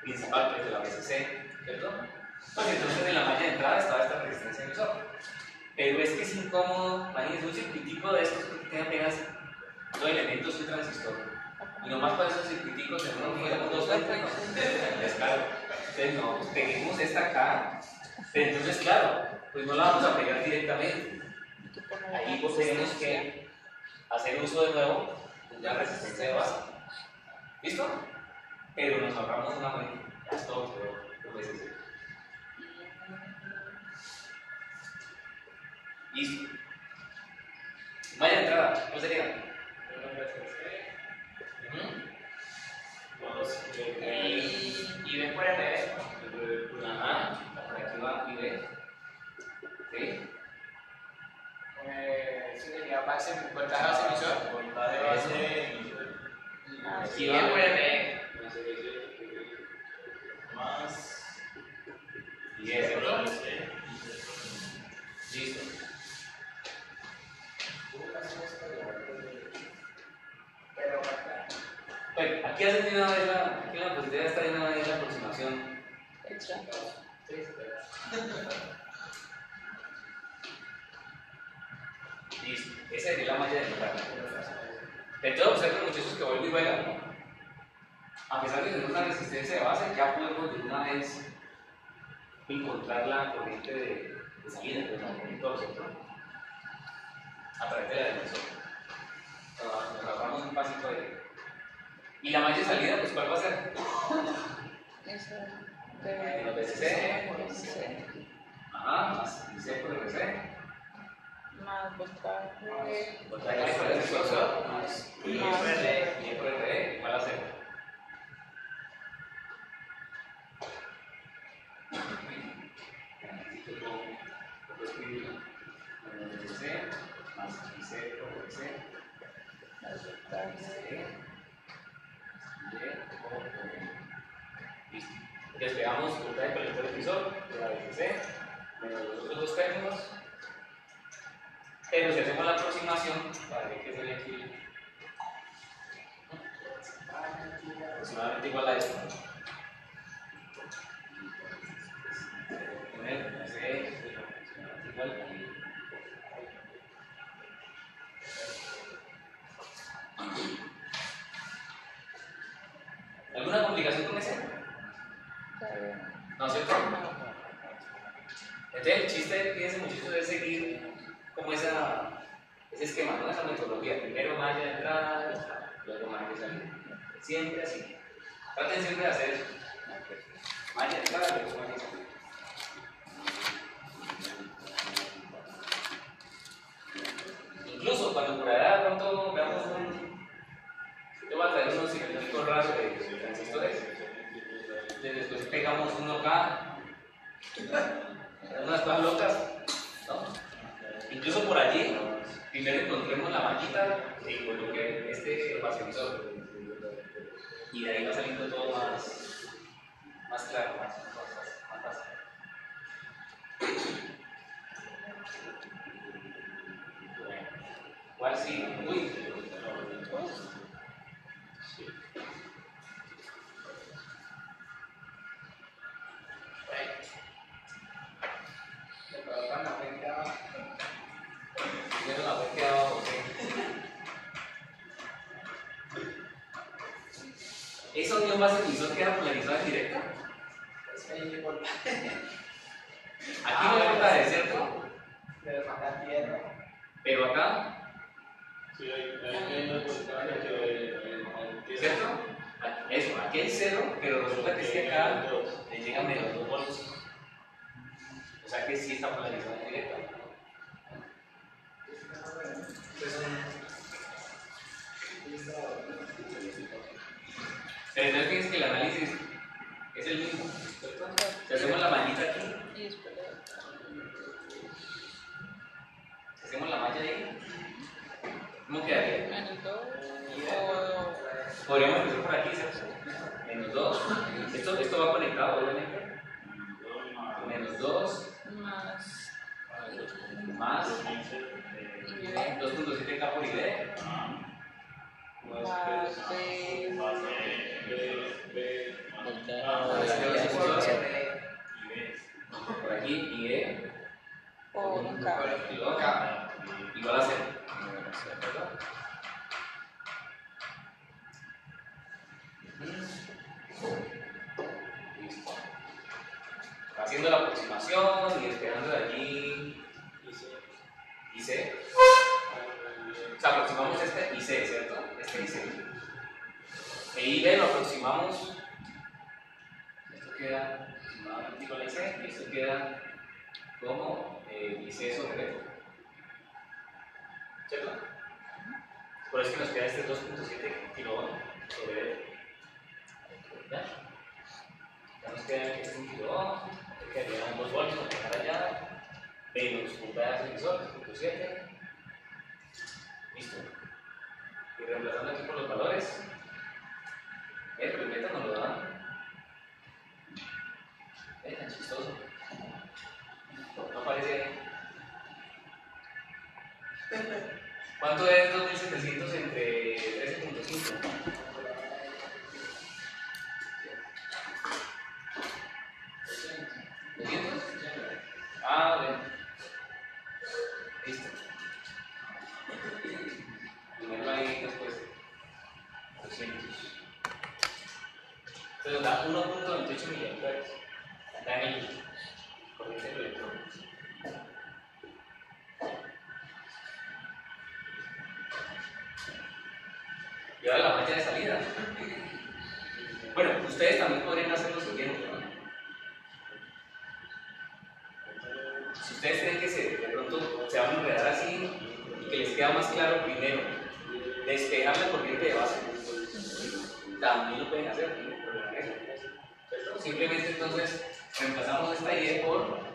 principal, pues de la BCC, ¿cierto? Pues entonces en la malla de entrada estaba esta resistencia de emisor. Pero es que es incómodo, imagínense un circuitico de estos que tiene apenas dos elementos y un transistor. Y nomás para esos circuiticos tenemos dos fuentes, ¿no? Es claro. Entonces no, peguemos esta acá. Pero entonces claro, pues no la vamos a pegar directamente. Ahí pues tenemos que hacer uso de nuevo de la resistencia de base. ¿Listo? Pero nos ahorramos una fuente. Ya es todo, pero pues es. Listo. Vaya entrada, ¿cuál sería? Y ven por el revés. Ajá, por aquí va y ve. ¿Sí? Sería base, voltaje base emisor. Voltaje base emisor. Aquí va por el revés. Más. Y ese, ¿no? Listo. Bueno, aquí hacen de una vez aquí en la posibilidad está de una vez la aproximación. Extra. Listo, esa es la malla de entrada. Entonces observen muchachos que vuelvo y juegan, ¿no? A pesar de tener una resistencia de base, ya podemos de una vez encontrar la corriente de salida, de la corriente ¿cierto? A través de la dimensión. Nos ahorramos un pasito ahí. ¿Y la malla de salida, pues cuál va a ser? Esa En los de BCC. Ajá, más IC por RC. más voltaje. Voltaje por el sensor, más I por RE, igual a 0. Más IC por RC. Más voltaje. Listo. Despegamos voltaje colector emisor de la BCC menos los otros dos términos. Pero si hacemos la aproximación, para ver qué sería aquí, aproximadamente igual a esto. Poner igual ¿Alguna complicación con ese? ¿No, cierto? Entonces el chiste, fíjense muchachos, es seguir como ese esquema, ¿no? Esa metodología. Primero malla de entrada, luego malla de salida. Siempre así. Traten siempre de hacer eso. Malla de entrada, luego malla de salida. Incluso cuando por allá de pronto veamos yo voy a traer unos circuitos raros de transistores, después pegamos uno acá, unas cosas locas, ¿no? Incluso por allí, primero encontremos la mallita y coloque este vaciador. Y de ahí va saliendo todo más claro, más fácil. ¿Cuál sí? Uy. ¿Esa unión base emisor queda polarizada en directo? Aquí no importa de ¿cierto? Pero acá, ¿cierto? Eso, aquí hay 0, pero resulta que sí acá le llegan menos 2 voltios. O sea que sí está polarizado en directo. Pero entonces fíjense que el análisis es el mismo, ¿cierto? Si hacemos la mallita aquí, si hacemos la malla ahí, ¿cómo quedaría? Menos 2. Podríamos empezar por aquí, ¿cierto? Menos 2. Esto va conectado, obviamente. Menos 2. Más 2.7K por ID. Por aquí, ID. Por un K. Igual a 0. Listo. Haciendo la aproximación y despegando de allí IC. O sea, aproximamos este IC, ¿cierto? Este IC. E IB lo aproximamos. Esto queda aproximadamente igual a IC y esto queda como IC sobre B. ¿Cierto? Por eso que nos queda este 2.7 kilo sobre B. ¿Ya? Ya nos queda aquí 1 kilo, que quedarían 2 voltios a dejar allá, menos un pedazo de emisor, 2.7. Listo. Y reemplazando aquí por los valores, pero el beta nos lo dan. Tan chistoso. No aparece ahí. ¿Cuánto es 2700 entre 13.5? ¿200? Ah, bueno. Listo. Primero ahí después 200. Entonces nos da 1.28 miliamperes. Acá en el corriente electrónica. Y ahora la malla de salida. Bueno, ustedes también podrían hacer lo siguiente, ¿no? Si ustedes creen que de pronto se van a enredar así y que les queda más claro primero despejar la corriente de base, también lo pueden hacer, no hay ningún problema en eso. ¿Cierto? Simplemente entonces reemplazamos esta ID por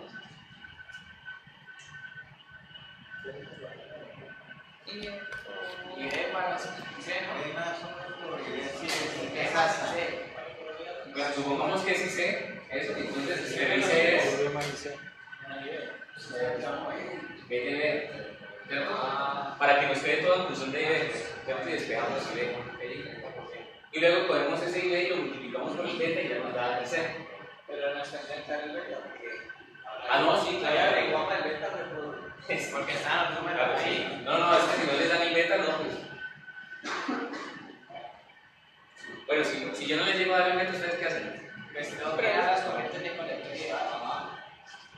ID para C, ¿no? Bueno, supongamos que es IC, eso, entonces el IC es BTV, ¿cierto? Para que nos quede todo en función de ID, ¿cierto? Y despejamos ID. Y luego cogemos ese ID y lo multiplicamos por el beta y ya nos da IC. Pero no está en el beta, porque. Ah, no, sí, claro. Igual el beta, Es porque están los números así. No, es que si no les dan el beta, no, pues. Bueno, si yo no les llego a dar el método, ¿ustedes qué hacen? Pues tengo que ir a las corrientes de conectividad, mamá.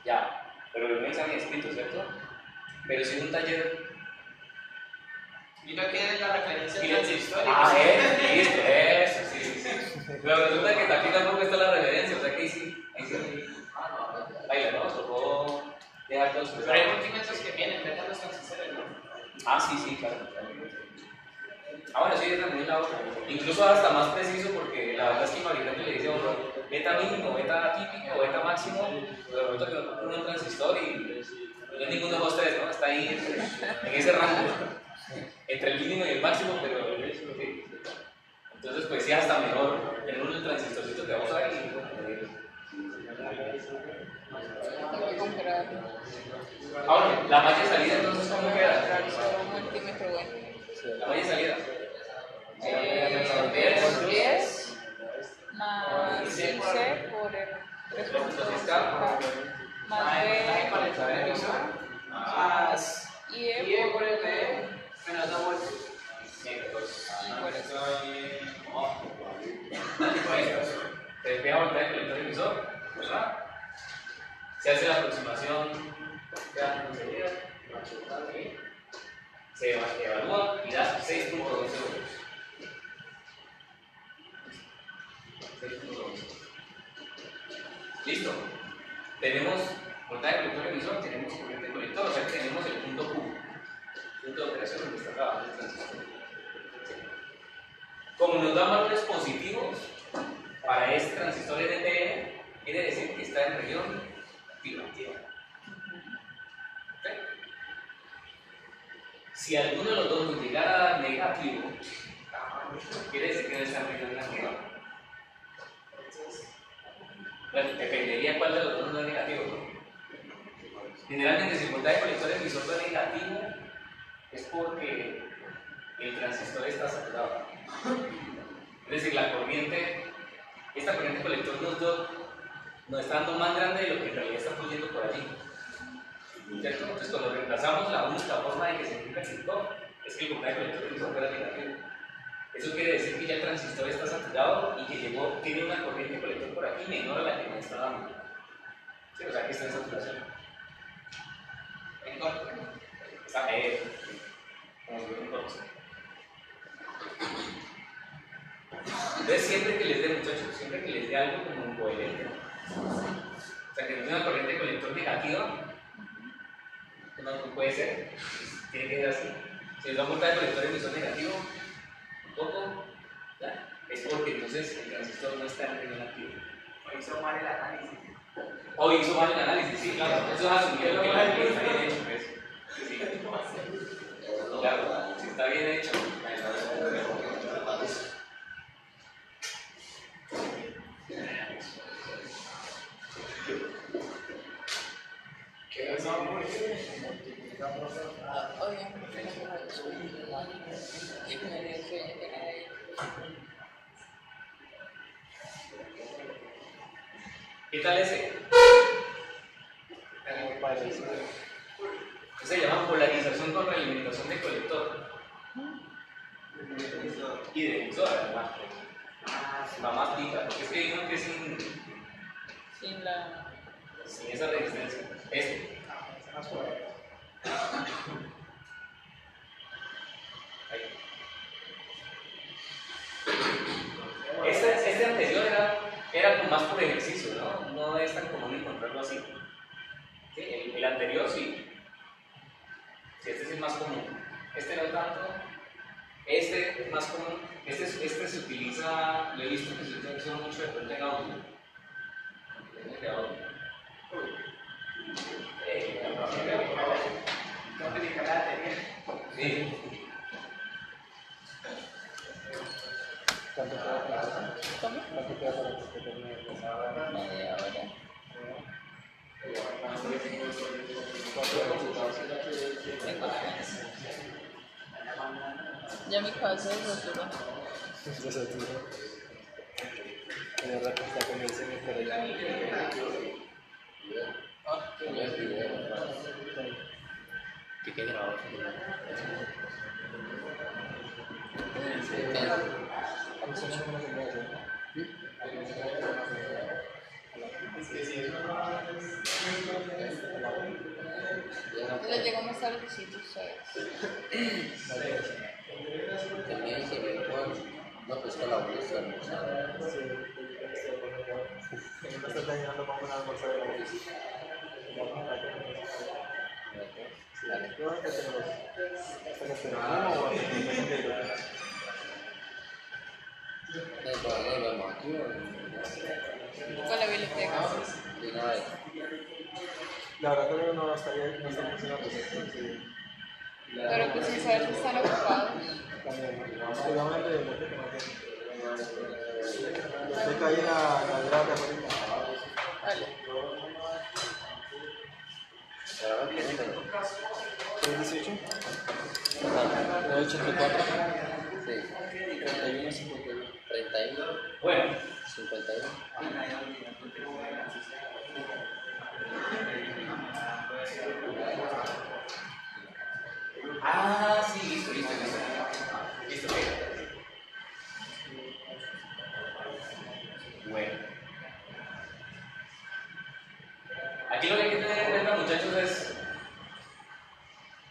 Ya, pero no examen escrito, ¿cierto? Pero si es un taller. Y no quieren la referencia Y transhistórica. listo, eso, sí. Pero resulta que aquí tampoco está la referencia, o sea que ahí sí. Baila, ¿no? Tocó dejar todos los Pero hay multímetros que vienen, ¿verdad? Los transistores, ¿no? Sí, claro. Bueno, sí, es también la otra. Incluso hasta más preciso porque la verdad es que el fabricante le dice a uno beta mínimo, beta típico, beta máximo, pero resulta que uno un transistor y no es ninguno de los tres, ¿no? Está ahí en ese rango, entre el mínimo y el máximo, pero sí. Entonces pues sí, hasta mejor tener un transistorcito que vamos a ver y Tengo que comprar ahora, la malla de salida entonces ¿cómo queda? un multímetro bueno. La malla de salida. 10 más el C por el 3.2K más B más IE por el B Menos 2 voltios. por eso. Se despega voltaje del colector emisor, ¿verdad? Se hace la aproximación, se evalúa y da 6.12 voltios. 6.12. Listo. Tenemos voltaje del colector emisor, tenemos corriente colector, o sea que tenemos el punto Q, punto de operación donde está trabajando el transistor. Como nos dan valores positivos para este transistor NPN, quiere decir que está en región activa. ¿Okay? Si alguno de los dos nos llegara a dar negativo, quiere decir que no está en región negativa. Bueno, dependería cuál de los dos nos da negativo, ¿no? Generalmente, si el voltaje colector emisor da negativo, es porque el transistor está saturado. Es decir, la corriente, esta corriente colector nos está dando más grande de lo que en realidad está fluyendo por allí. ¿Cierto? Entonces, cuando reemplazamos la única forma de que se aplique el Kirchhoff es que el voltaje colector emisor fuera negativo. Eso quiere decir que ya el transistor está saturado y que tiene una corriente colector por aquí menor a la que nos está dando. ¿Sí? O sea, que está en saturación. En corto. Está como si fuera un corto. Entonces, siempre que les dé, muchachos, siempre que les dé algo como un coherente, o sea, que no tenga una corriente colector negativa, no puede ser, tiene que ser así. Si les da un voltaje colector emisor negativo, un poco, ¿ya? Es porque entonces el transistor no está en región activa. O hizo mal el análisis. O hizo mal el análisis, sí, claro. Eso es asumiendo que el análisis está bien hecho, pues. Sí. Claro, si está bien hecho. ¿Qué tal ese? Se llama polarización con realimentación de colector y de emisor, además. Va más pica, porque es que hay uno que es sin esa resistencia. Este anterior era como más por ejercicio, ¿no? No es tan común encontrarlo así. ¿Sí? El anterior sí. Sí, este sí es más común. Este no tanto. Este es más común. Este se utiliza, lo he visto que se utiliza mucho de pronto en audio. De audio. Sí. ¿Cuánto queda para eso? ¿Cómo? ¿Cuánto queda para que termine de pasar? Media hora. Tengo ganas. Ya mi cabeza es rotura. Se satura. Hace rato está con el cine por allá. ¿Qué queda grabado? ¿Cómo se llama? Es que si eso no es... Le llegamos tardecito, ¿sabes? También se ve igual. No, pues con la bolsa, no Me está dañando para una almorzar de la oficina. Creo que tenemos. Hasta que terminemos o hasta que terminemos. Con la biblioteca. La verdad que no está funcionando. Sí. Pero pues sin saber si están ocupados. También. Seguramente de muerte que no tiene. Se cae la grada ahorita. Vale. ¿Es 18? 84. Sí. 31, 51. 31. Bueno, 51. ah, sí, listo. Listo, ok. Bueno. Aquí lo que hay que tener en cuenta, muchachos, es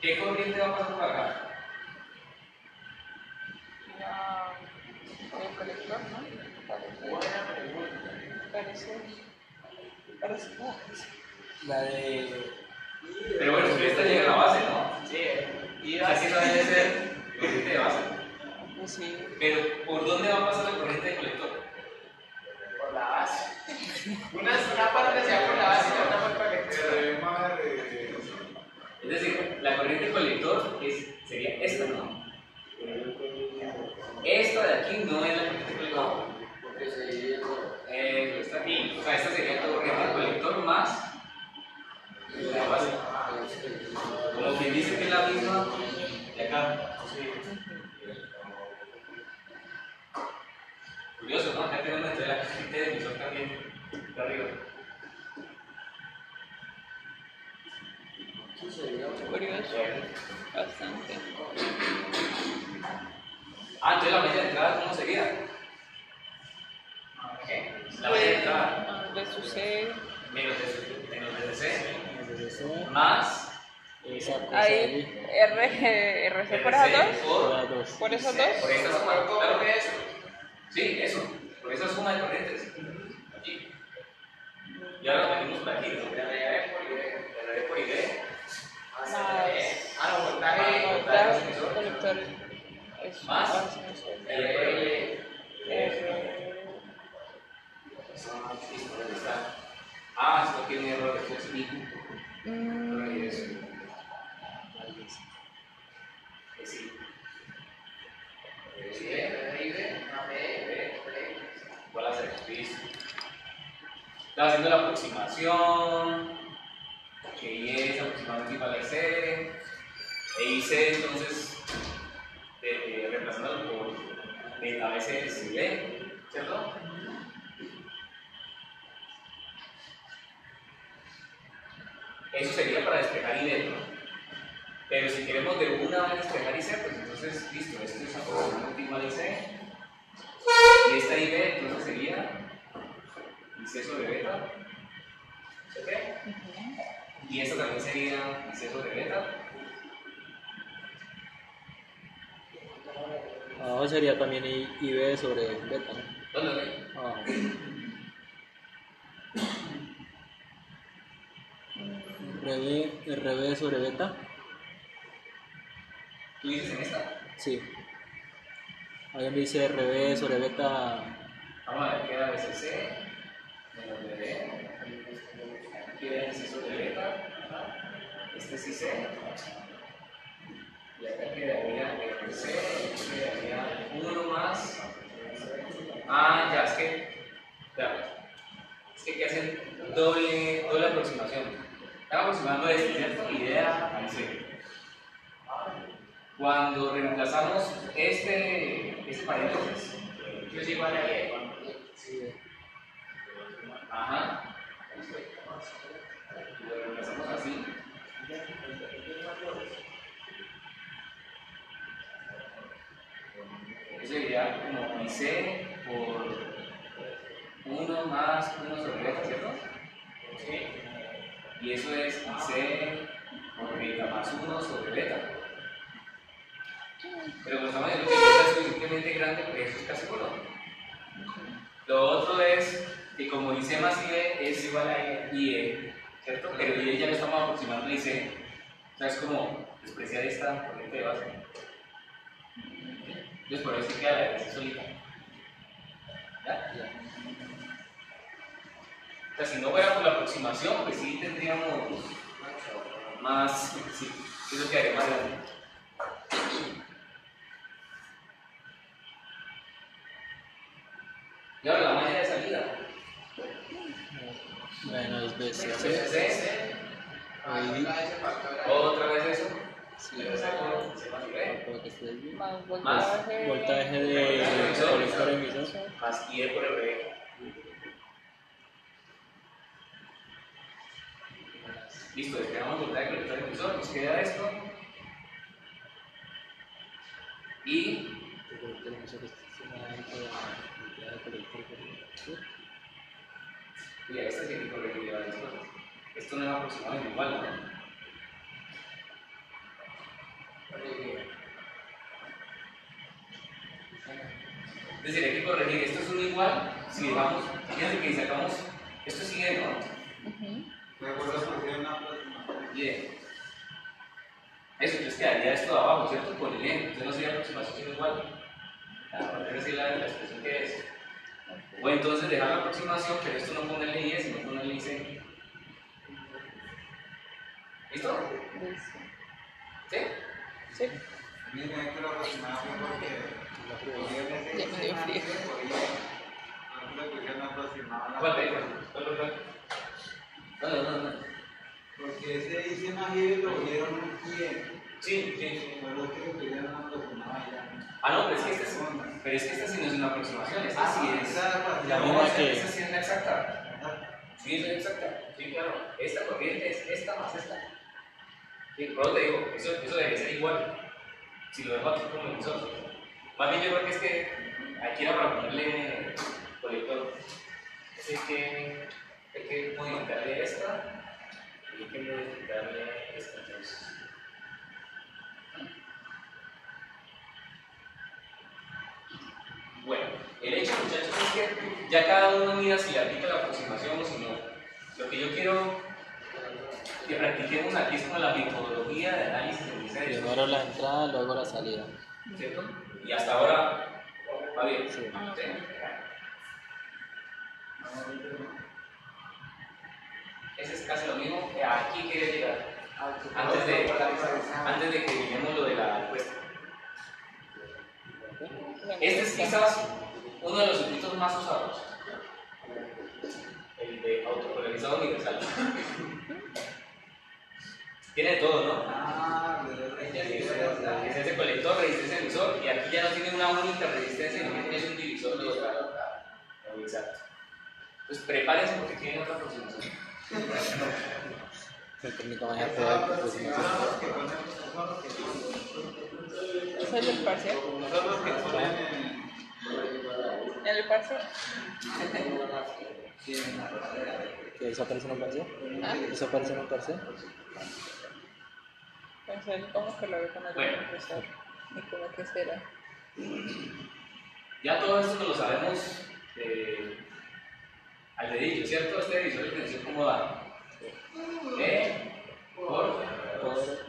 ¿qué corriente va a pasar por acá? El colector, ¿no? Parece. La de. Pero bueno, si esta llega a la base, ¿no? Sí, y Así no debe ser corriente de base. Pues sí. Pero, ¿por dónde va a pasar la corriente de colector? por la base. Una parte se va por la base y la otra por el colector. Es decir, la corriente colector sería esta, ¿no? Esta de aquí no es la corriente colector. Está aquí. O sea, esta sería la corriente colector más la base. Como quien dice que es la misma de acá. Curioso, ¿no? Acá tenemos entre la corriente de emisor también de arriba. Curioso. Bastante. Entonces la malla de entrada, ¿cómo sería? La malla de entrada. De su C. Menos de C. Entonces, Más Ahí, RC por esas dos. Por esas dos. por esta suma, claro que eso. Sí, eso. Por esa suma de corrientes. Aquí. Y ahora lo metimos por aquí, ¿no? R por ID. Más. Voltaje. Colector. Más. Esto tiene un error de flex. Sí. ¿Cuál hacer? Listo. Estaba haciendo la aproximación. Que Y es aproximadamente igual a IC. E IC entonces, reemplazándolo por beta veces D, ¿cierto? Eso sería para despejar IB, ¿no? Pero si queremos de una vez despejar IC, pues entonces, listo, esto es aproximadamente igual a IC. Y esta IB entonces sería IC sobre beta. ¿Ok? Y esta también sería IC sobre beta. abajo sería también IB sobre beta, ¿no? ¿Dónde? Abajo. RB sobre beta. ¿Tú dices en esta? Sí. Ahí donde dice RB sobre beta. Vamos a ver, queda BCC menos BD. Aquí queda IC sobre beta. Este es IC. Y acá quedaría RC. Y quedaría 1 más. Ya, es que aquí hacen doble aproximación. Están aproximando esto, ¿cierto? Idea a IC. Cuando reemplazamos este paréntesis, es igual a E. Ajá. Lo reemplazamos así. Eso sería como IC por 1 más 1 sobre beta, ¿cierto? Sí. Y eso es IC por beta más 1 sobre beta. Pero como estamos viendo que beta es suficientemente grande, pues eso es casi 1. Lo otro es que como IC más IE es igual a IE, ¿cierto? Pero IE ya lo estamos aproximando a IC. O sea, es como despreciar esta corriente de base. Entonces por eso queda la IC solita. ¿Ya? O sea, si no fuera por la aproximación, pues sí tendríamos más, sí, eso quedaría más grande. Y ahora la malla de salida. Menos BCC. BCC. Ahí. Otra vez eso. Sí. B. Que esté bien. Más Más Voltaje de colector emisor. Más IE por RE. Listo, despegamos voltaje de colector emisor, nos queda esto. Y El colector emisor está alto de colector emisor. y a esta sí hay que corregir varias cosas. Esto no es aproximadamente igual, ¿no? Es decir, hay que corregir. Esto es un igual. Si dejamos, fíjense que sacamos, esto sigue, ¿no? ¿Me acuerdas por qué una aproximación? Bien. Eso, entonces quedaría esto de abajo, ¿cierto? Con el N. Entonces no sería aproximación sino igual. Aparte de decir la expresión que es. O entonces dejar la aproximación, pero esto no ponerle IE, sino ponerle IC. ¿Listo? ¿Sí? Sí. Mira, hay que lo aproximación porque Ya me dio frío. ¿Cuál de ellos? No. Porque ese IC más IE lo vieron un IE. Sí. Pero es que lo querían aproximar ya. Ah, no, pero es que esta sí no es una aproximación, esta sí es. La misma que. Esta sí es la exacta. Sí, es la exacta. Sí, claro. Esta corriente es esta más esta. Sí, por eso te digo, eso debe ser igual. Si lo dejo aquí como emisor. Más bien yo creo que es que aquí era para ponerle colector. Hay que modificarle esta y hay que modificarle esta entonces. Bueno, el hecho, muchachos, es que ya cada uno mira si le aplica la aproximación o si no. Lo que yo quiero que practiquemos aquí es como la metodología de análisis de mis series. Primero la entrada, luego la salida. ¿Cierto? Y hasta ahora va bien. Sí. ¿Sí? Ese es casi lo mismo que aquí quería llegar. Antes de que lleguemos lo de la encuesta. Este es quizás uno de los circuitos más usados. El de autopolarizado universal. Tiene todo, ¿no? Es ese colector, resistencia emisor, y aquí ya no tiene una única resistencia, sino que tiene un divisor de los lados. Exacto. Entonces prepárense porque tienen otra aproximación. El técnico más actual, ¿Ese es el parcial? Son los que ponen ¿En el parcial? ¿Que eso aparece en un parcial? ¿Ah? ¿Eso aparece en un parcial? Pensé como que lo ve con el Bueno. profesor. ¿Y cómo que será? Ya todo esto lo sabemos al dedillo, ¿cierto? Este divisor de tensión, ¿cómo da? E por 2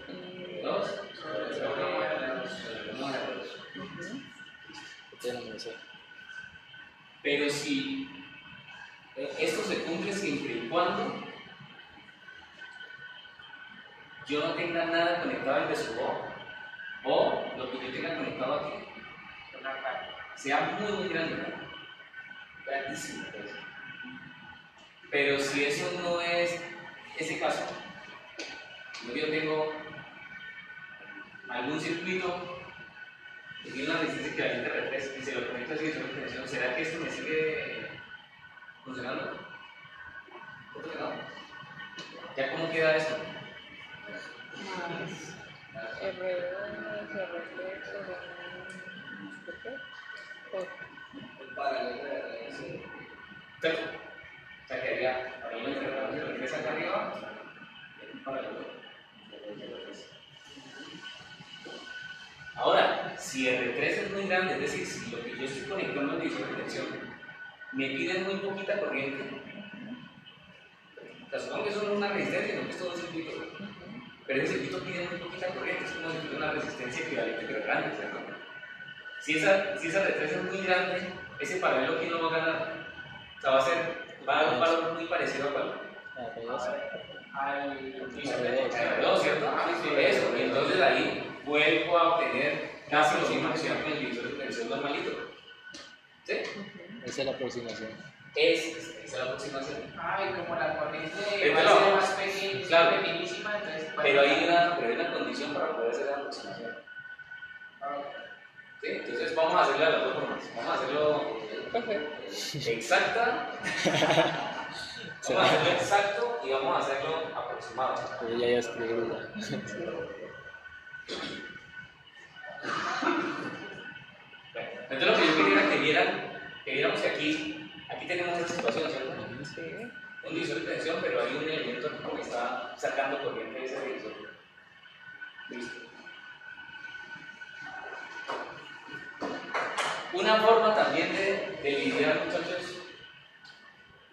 Pero si esto se cumple siempre y cuando yo no tenga nada conectado al de su o lo que yo tenga conectado aquí sea muy grande, ¿no? Grandísimo. Pues. Pero si eso no es ese caso, yo tengo algún circuito que tiene una resistencia equivalente a R3 y se lo conecto así de tensión, ¿será que esto me sigue funcionando? ¿Cómo que no? ¿Ya cómo queda esto? Más R2, R3, R1, ¿por qué? El paralelo de ¿Cierto? O sea, quedaría paralelo entre R2 y R3 acá arriba, y paralelo. Ahora, si R3 es muy grande, es decir, si lo que yo estoy conectando al divisor de tensión me pide muy poquita corriente, o sea, supongo que eso no es una resistencia, sino que es todo un circuito, pero ese circuito pide muy poquita corriente, es como si tuviera una resistencia equivalente, pero grande, ¿cierto? Si esa R3 es muy grande, ese paralelo, ¿quién lo va a ganar? O sea, va a dar un valor muy parecido a cuál. Al R2, ¿cierto? Eso, y entonces ahí vuelvo a obtener casi lo mismo que se llama con el divisor de tensión normalito. ¿Sí? Esa es la aproximación. Esa es la aproximación. Y como la corriente Pero va a ser más pequeña, claro, pequeñísima, entonces... pero hay una condición para poder hacer la aproximación. ¿Sí? Entonces vamos a hacerlo de las dos formas. Vamos a hacerlo exacta. Vamos a hacerlo exacto y vamos a hacerlo aproximado. Pero ya escribí. Entonces lo que yo quería era que viéramos que aquí tenemos esta situación, ¿cierto? Sí. Un divisor de tensión, pero hay un elemento que está sacando corriente de ese divisor. Listo. Una forma también de lidiar, muchachos,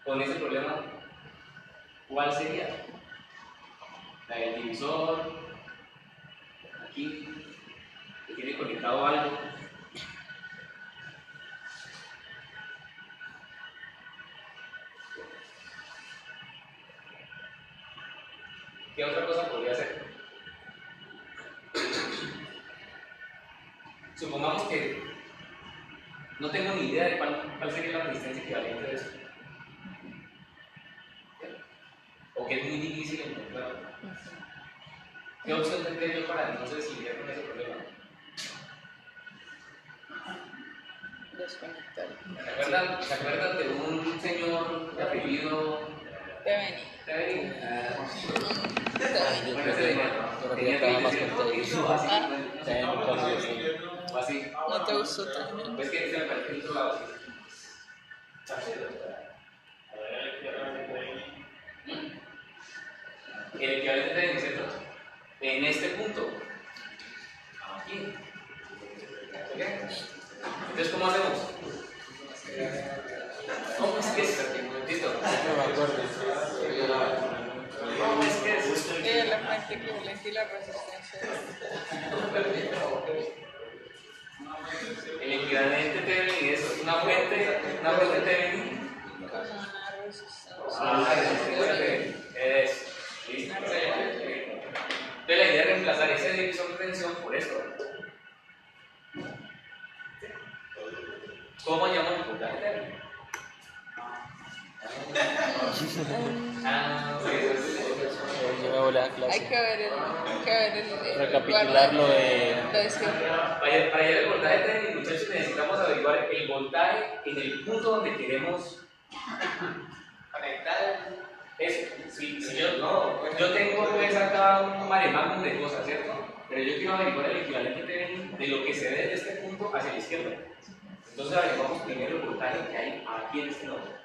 con ese problema, ¿cuál sería? La del divisor, aquí, que tiene conectado algo. ¿Qué otra cosa podría hacer? Supongamos que no tengo ni idea de cuál sería la resistencia equivalente de eso. O que es muy difícil encontrar. ¿Qué opción tendría yo para entonces lidiar con ese problema? Desconectar. ¿Se acuerdan de un señor de apellido Deveni. Deveni? Yo Bueno, creo ese que tenía estaba más que contento. o así. ¿No te gustó también? Pues que se me parece el otro lado. El equivalente de ¿cierto? En este punto. Aquí. ¿Ok? Entonces, ¿cómo hacemos? ¿Cómo es que es? ¿Listo? ¿Cómo es que es? La fuente equivalente y la resistencia. El equivalente Thevenin es una fuente Thevenin. Con una resistencia. Resistencia Thevenin. Es. ¿Listo? Entonces, la idea es reemplazar ese divisor de tensión por esto. ¿Cómo llamamos el voltaje Thevenin? Yo me volé a clase. Hay que ver el Recapitular lo de. Para hallar el voltaje Thevenin, muchachos, necesitamos averiguar el voltaje en el punto donde queremos conectar eso. Si yo tengo pues acá un mare magnum de cosas, ¿cierto? Pero yo quiero averiguar el equivalente Thevenin de lo que se ve desde este punto hacia la izquierda. Entonces averiguamos primero el voltaje que hay aquí en este nodo.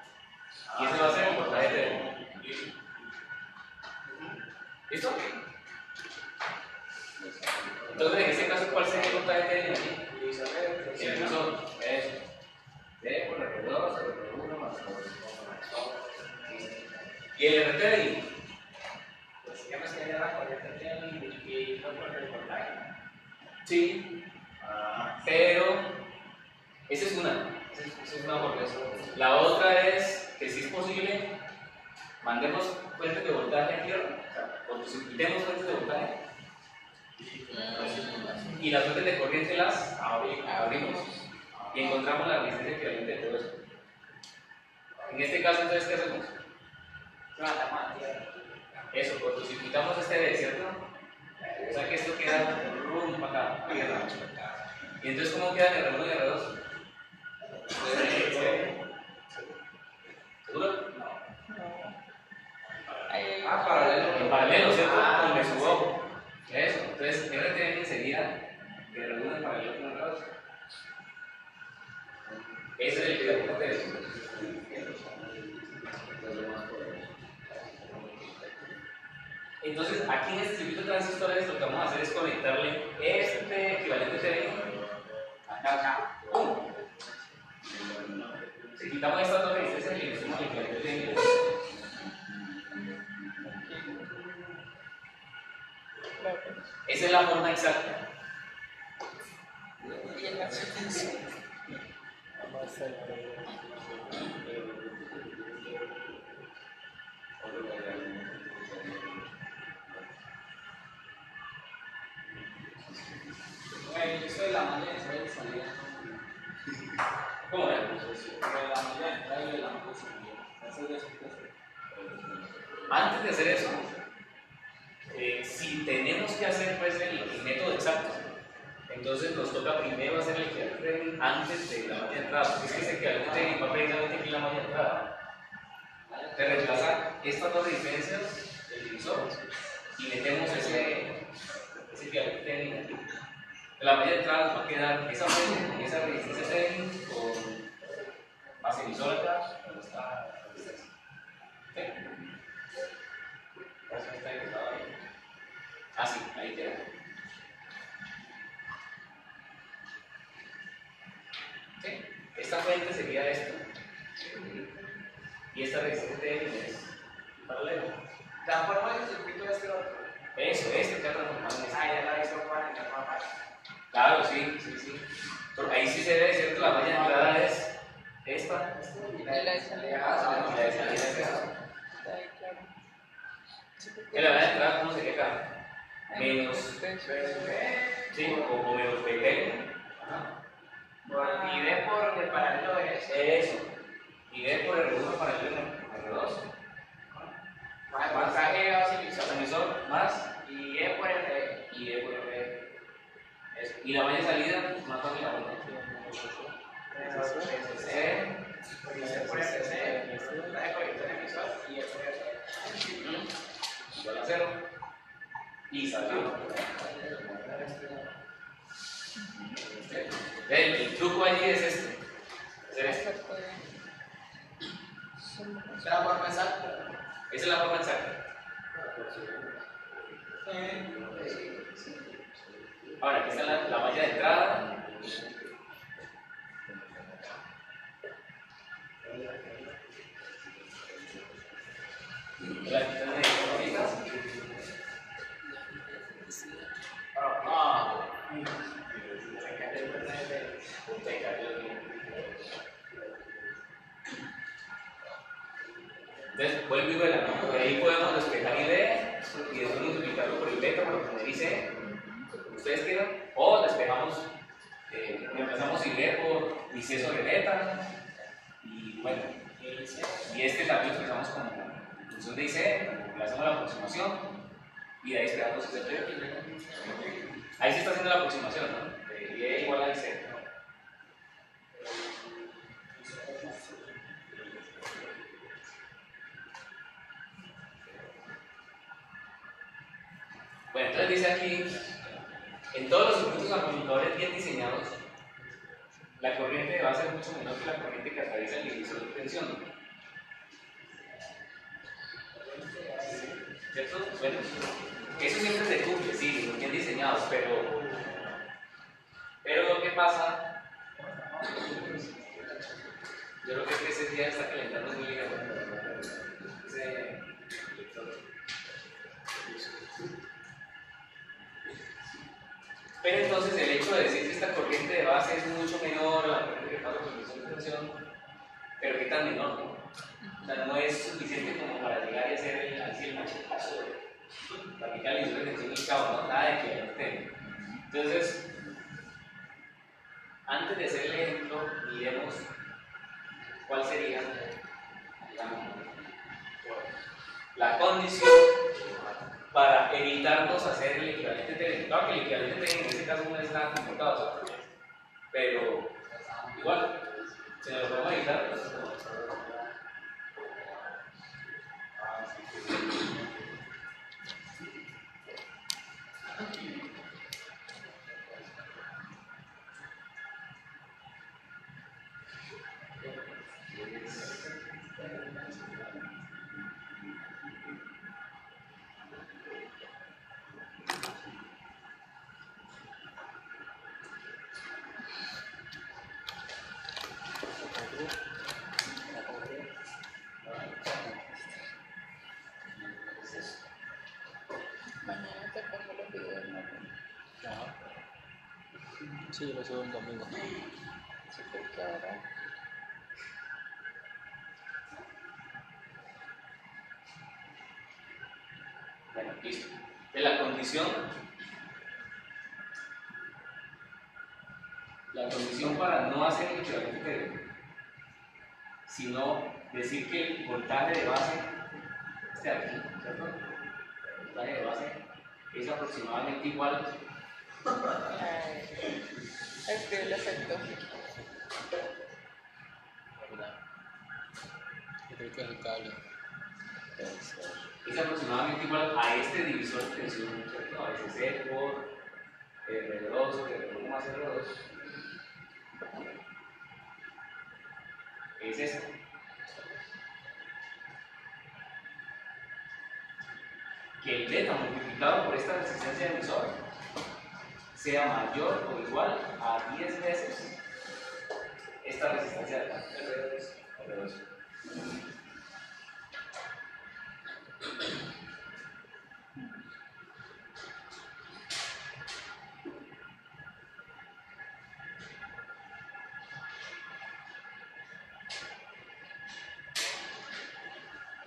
Y ese va a ser el voltaje Thevenin. ¿Listo? Entonces, en este caso, ¿cuál sería el voltaje Thevenin aquí? El divisor. Eso. D por R2, R1 más R2. ¿Y el R Thevenin? Pues digamos que ya la corriente Thevenin y no por el voltaje. Sí. Pero esa es una por eso. La otra es que si es posible, mandemos fuentes de voltaje aquí, o sea, circuitemos fuentes de voltaje y las fuentes de corriente las abrimos y encontramos la resistencia equivalente de todo eso. En este caso, entonces, ¿qué hacemos? Eso, cortocircuitamos este D, ¿cierto? O sea que esto queda rumbo acá, arriba. ¿Y entonces cómo quedan R1 y R2? ¿Seguro? Paralelo. En paralelo, ¿cierto? Con el subo. Eso. Entonces, R Thevenin sería R1 en paralelo con R2. Ese es el equivalente de eso. Entonces, aquí en este circuito de transistores lo que vamos a hacer es conectarle este equivalente TDI acá. ¡Pum! Si quitamos estas dos resistencias y le decimos el equivalente TDI. Esa es la forma exacta. Y en la secuencia. Eso de la malla de entrada y salida. ¿Cómo es? Pero la malla de entrada y la malla de salida. Eso es Antes de hacer eso, si tenemos que hacer pues, el método exacto, entonces nos toca primero hacer el equivalente antes de la malla de entrada, porque es que ese equivalente va precisamente aquí en la malla de entrada. Te reemplaza estas dos resistencias del divisor y metemos ese equivalente aquí. La malla de entrada nos va a quedar esa fuente con esa resistencia Thevenin con base divisor acá, donde está la resistencia. ¿Sí? Eso está dibujado ahí. Ah, sí, ahí queda. ¿Sí? Esta fuente sería esto. Y esta resistencia Thevenin es paralela. ¿Transforma el circuito de este otro? Eso, este queda transformado en este. Ah, ya la he visto para el mapa. Claro, sí. Porque ahí sí se ve, ¿cierto? La malla de entrada es esta. Y la de salida. Y la de salida es esta. Está ahí, claro. Sí, porque- En la malla de entrada, ¿cómo sería acá? Menos. Sí, o menos PTL. Y D por el paralelo de Eso. Y D por R1 paralelo en R2. pasaje a Transmisor más. y E por el D. Y D por R. Eso. Y la malla de salida, pues más fácil la una. C. Por el C, la de colector emisor y E por el D. Igual a 0. Y salió. El truco allí es este. Hacer esto. Exacto, ¿Es la forma exacta? Esa es la forma exacta. Ahora, aquí está la malla de entrada. La quitamos de económicas. Entonces, vuelvo y vuela, ¿no? Por ahí podemos despejar ID y después multiplicarlo por el beta, por lo que dice ustedes quieran, o despejamos, reemplazamos ID por IC sobre beta, y bueno, y este también lo expresamos como función de IC, le hacemos la aproximación, y de ahí despejamos IC. Ahí se está haciendo la aproximación, ¿no? De ID igual a IC. Bueno, entonces dice aquí, en todos los circuitos amplificadores bien diseñados, la corriente va a ser mucho menor que la corriente que atraviesa el divisor de tensión. ¿Cierto? Bueno, eso siempre se cumple, sí, bien diseñados, pero lo que pasa, yo creo que ese día está calentando muy ligero. Pero entonces el hecho de decir que esta corriente de base es mucho menor a la corriente que pasa por el divisor de tensión, pero ¿qué tan menor? ¿No? O sea, no es suficiente como para llegar y hacer el machetazo de aplicar el divisor de tensión y cabo, ¿no? Nada de que entonces, antes de hacer el ejemplo, miremos cuál sería la condición para evitarnos hacer el equivalente Thevenin. Claro que el equivalente Thevenin en este caso no es nada complicado, ¿sabes? Pero igual, si nos lo podemos evitar, pues, Sí, lo subo el domingo. Sí, porque ahora. Bueno, listo. De la condición para no hacer el equivalente teórico, sino decir que el voltaje de base, este de aquí, ¿cierto? El voltaje de base es aproximadamente igual Escribe el efecto. ¿Verdad? Yo creo que es el cable. es aproximadamente igual a este divisor de tensión, ¿cierto? A SC por R2, R1 más R2. Es esto. Que el beta multiplicado por esta resistencia de emisor sea mayor o igual a 10 veces esta resistencia de acá, R2.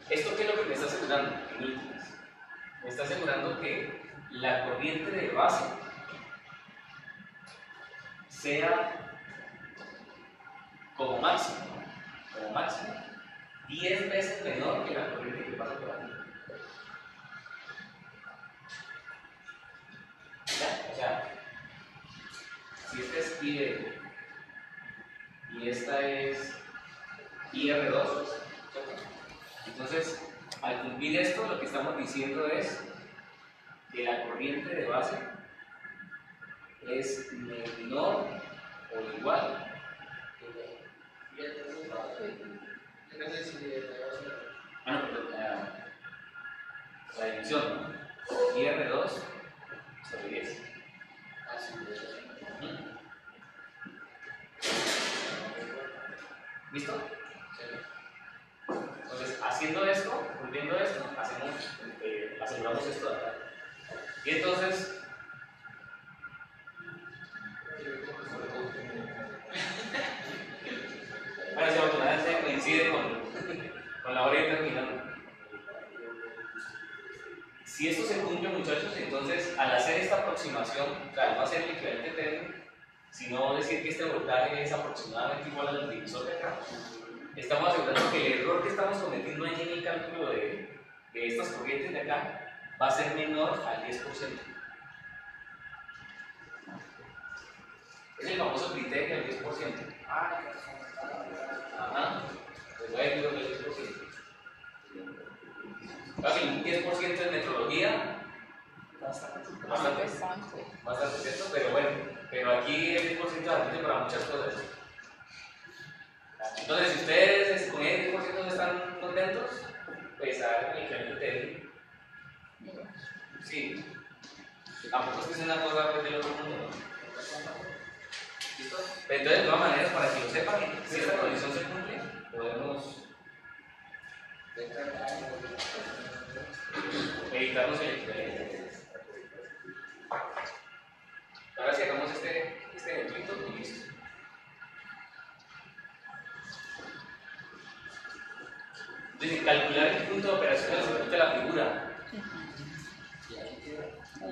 ¿Esto qué es lo que me está asegurando? En últimas, me está asegurando que la corriente de base sea como máximo 10 veces menor que la corriente que pasa por aquí. ¿Ya? O sea, si este es IR y esta es IR2, entonces, al cumplir esto, lo que estamos diciendo es que la corriente de base es menor o igual. Bueno, pero la dimensión, ¿no? IR2 sobre 10. ¿Listo? Entonces, haciendo esto, cumpliendo esto, aseguramos esto de acá. Y entonces, bueno, si afortunadamente coincide con la hora de terminando. Si esto se cumple, muchachos, entonces al hacer esta aproximación, o sea, al no hacer el equivalente técnico, sino decir que este voltaje es aproximadamente igual al divisor de acá, estamos asegurando que el error que estamos cometiendo allí en el cálculo de estas corrientes de acá va a ser menor al 10%. Es el famoso criterio del 10%. Ajá. Pues voy a decir el 10%. Casi un 10% en metrología. Bastante, ¿cierto? Pero bueno, pero aquí el 10% admite para muchas cosas. Entonces, si ustedes con el 10% no están contentos, pues hagan el equivalente técnico. Sí. Tampoco es que sea una cosa del otro mundo, ¿no? ¿Listo? Pero entonces, de todas maneras, para que lo sepan, si esta condición se cumple, podemos editarnos el equivalente. Ahora sí hagamos este ejemplito y listo. Entonces, calcular el punto de operación de la figura.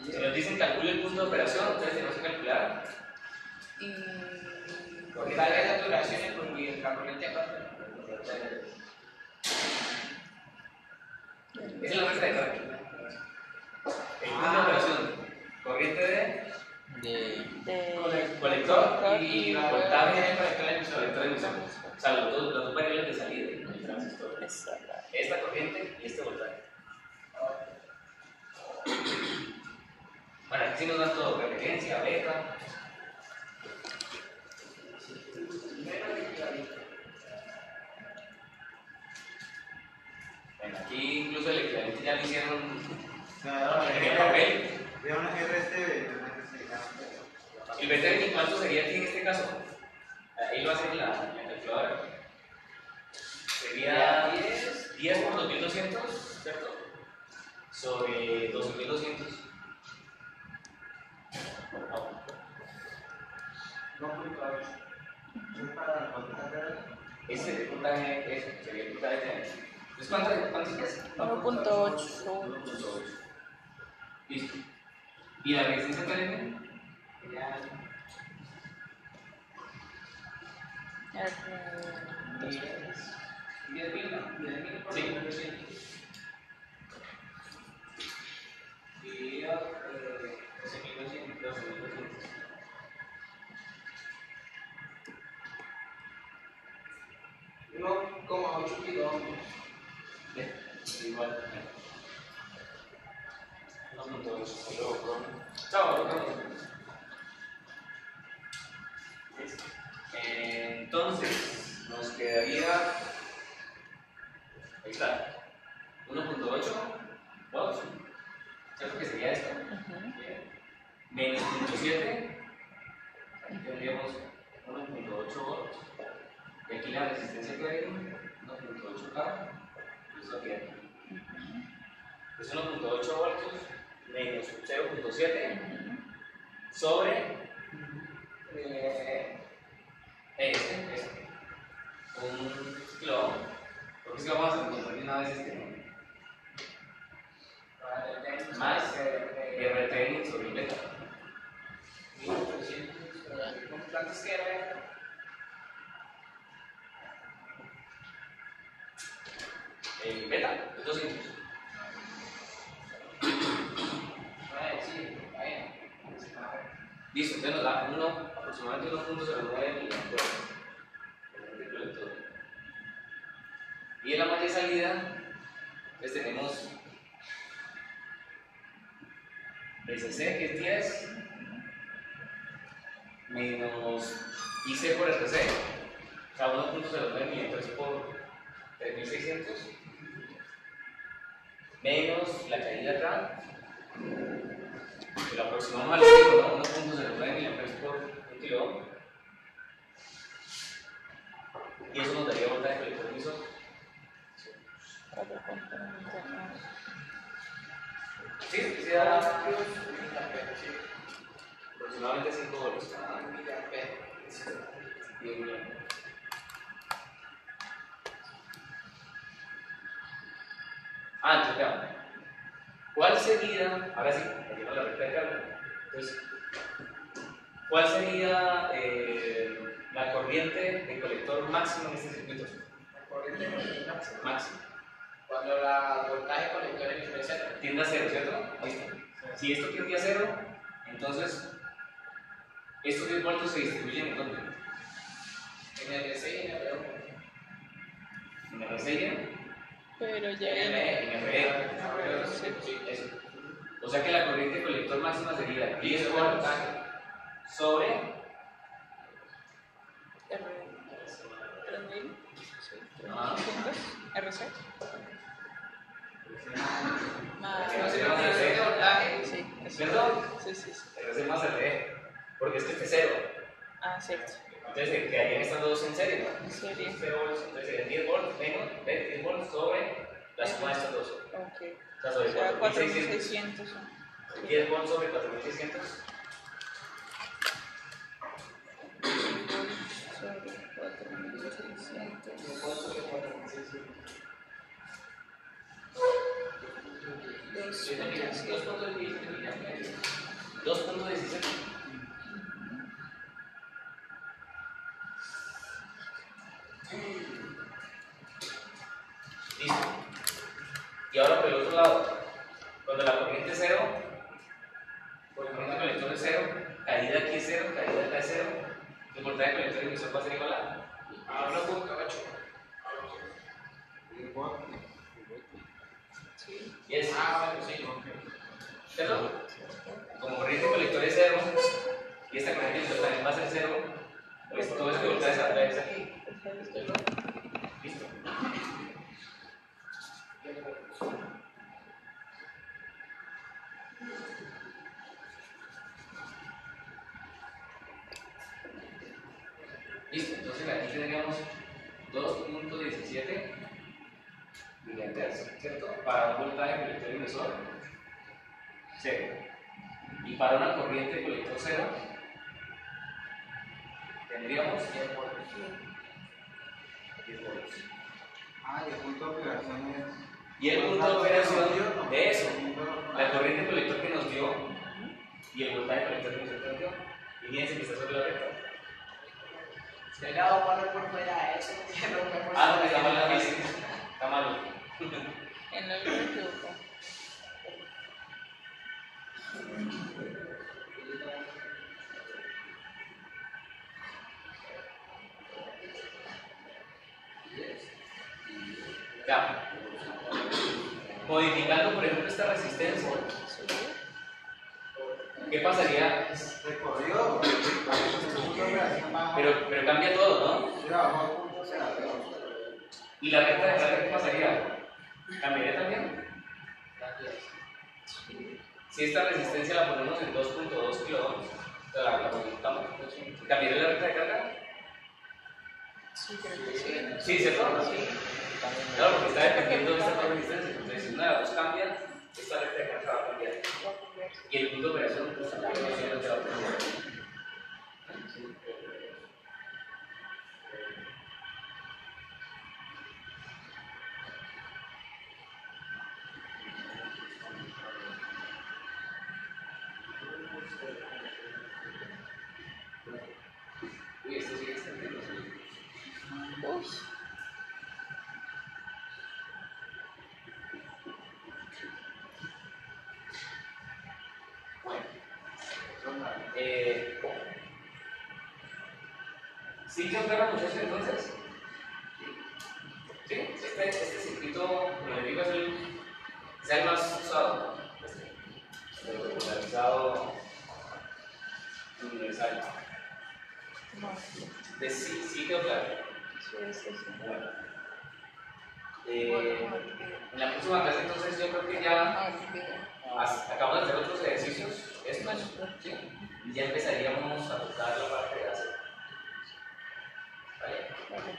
Si nos dicen calcule el punto de operación, entonces tenemos que calcular. Porque tal vez la duración y la corriente aparte. Esa es la recta de carga. El punto de operación, corriente de colector y voltaje de colector de emisión. O sea, las dos variables de salida del transistor. Esta corriente y este voltaje. Bueno, aquí sí nos dan todo, referencia, beta. Bueno, aquí incluso el equivalente ya lo hicieron en el papel. El BTV, ¿cuánto sería aquí en este caso? Ahí lo hacen en la calculadora. Sería 10 por 2200, ¿cierto? Sobre 2200. Ese sería el puntaje, eso sería el puntaje de. Entonces, ¿cuántos es? 1.8. Listo. ¿Y la resistencia cuál es? Sí. Y 13.200. 1,8 kilómetros. Igual. 1.8. Chao. Entonces, nos quedaría. Ahí está. 1.8 volts. ¿Cierto que sería esto? Menos 0.7. Tendríamos 1.8 volts. Y aquí la resistencia que hay, 1.8K. Eso aquí. Es 1.8 voltios menos 0.7 sobre un kilo ohm. Porque es que vamos a encontrar una vez más RT sobre el beta. 1.300. ¿Cuántos que era? El beta es 200. Sí, ahí. Listo, entonces nos da aproximadamente 1.09 miliamperes. Y en la malla de salida, pues tenemos SC, que es 10, menos IC por RC, o sea, 1.09 miliamperes por 3600, menos la caída acá, que lo aproximamos al pico, ¿no? 1.09 miliamperes por 1 kilo ohm, y eso nos daría voltaje colector emisor. Sí, da aproximadamente 5 voltios. Entonces veamos. ¿Cuál sería, ahora sí, llegamos a la recta de carga? Entonces, ¿cuál sería la corriente de colector máximo en este circuito? La corriente de colector Máximo. Cuando la voltaje colector es 0. Tiende a 0, ¿cierto? Listo. Si esto tiende a 0, entonces estos 10 voltios se distribuyen en dónde? En el RC y en el R1. En RC y en Pero ya RE. Sí, eso. O sea que la corriente colector máxima sería 10 volts sobre RC. ¿Perdón? Sí. RC más RE. Porque es que este es 0. Cierto. Entonces quedarían estas dos en serie, ¿no? En serie. 0 volts, entonces serían 10 volts menos 10 volts sobre la suma de estas dos. Ok. O sea, sobre 4.600. 10 volts sobre 4.600. Sobre 4.600. 2.17. Listo. Y ahora por el otro lado, cuando la corriente es 0, por el corriente colector es 0, caída aquí es 0, caída acá es 0, el voltaje colector emisor va a ser igual a 1.8. Yes. Bueno, sí. ¿Cierto? Como corriente colector es 0 y esta corriente emisor también va a ser 0, pues todo este voltaje es aquí. Listo. Listo, entonces aquí tendríamos 2.17 miliamperes, ¿cierto? Para un voltaje colector emisor 0. Y para una corriente colector 0 tendríamos 10 10 volts. Ah, y el punto de operación es. Y el punto de operación de eso, la corriente colector que nos dio y el voltaje colector que nos dio. Y fíjense que está sobre la recta. El lado para por fuera eso, que no me acuerdo. Ah, no, está mal la física. Está malo. En el me equivoco. Ya. Modificando, por ejemplo, esta resistencia, ¿qué pasaría? Recorrido, el punto de operación baja. Pero cambia todo, ¿no? Sí, bajó el punto, o sea, ¿Y la recta de carga qué pasaría? ¿Cambiaría también? Si esta resistencia la ponemos en 2.2 kiloohms, la modificamos, ¿cambiaría la recta de carga? Sí, creo que sí. Sí, ¿cierto? Sí. Claro, porque está dependiendo de esta otra resistencia. Entonces, si una de las dos cambia, esta recta de carga va a cambiar. Va a cambiar. Y el punto de operación, pues también se va a cambiar. Uy, esto sigue extendiendo. Uy. ¿Sí quedó claro, muchachos, entonces? ¿Sí? Este circuito magnético es el más usado. El polarizado universal. No. Sí quedó claro. Sí. En la próxima clase, entonces, yo creo que ya acabamos de hacer otros ejercicios. Estos, ¿sí? Y ya empezaríamos a tocar la parte de AC. ¿Vale?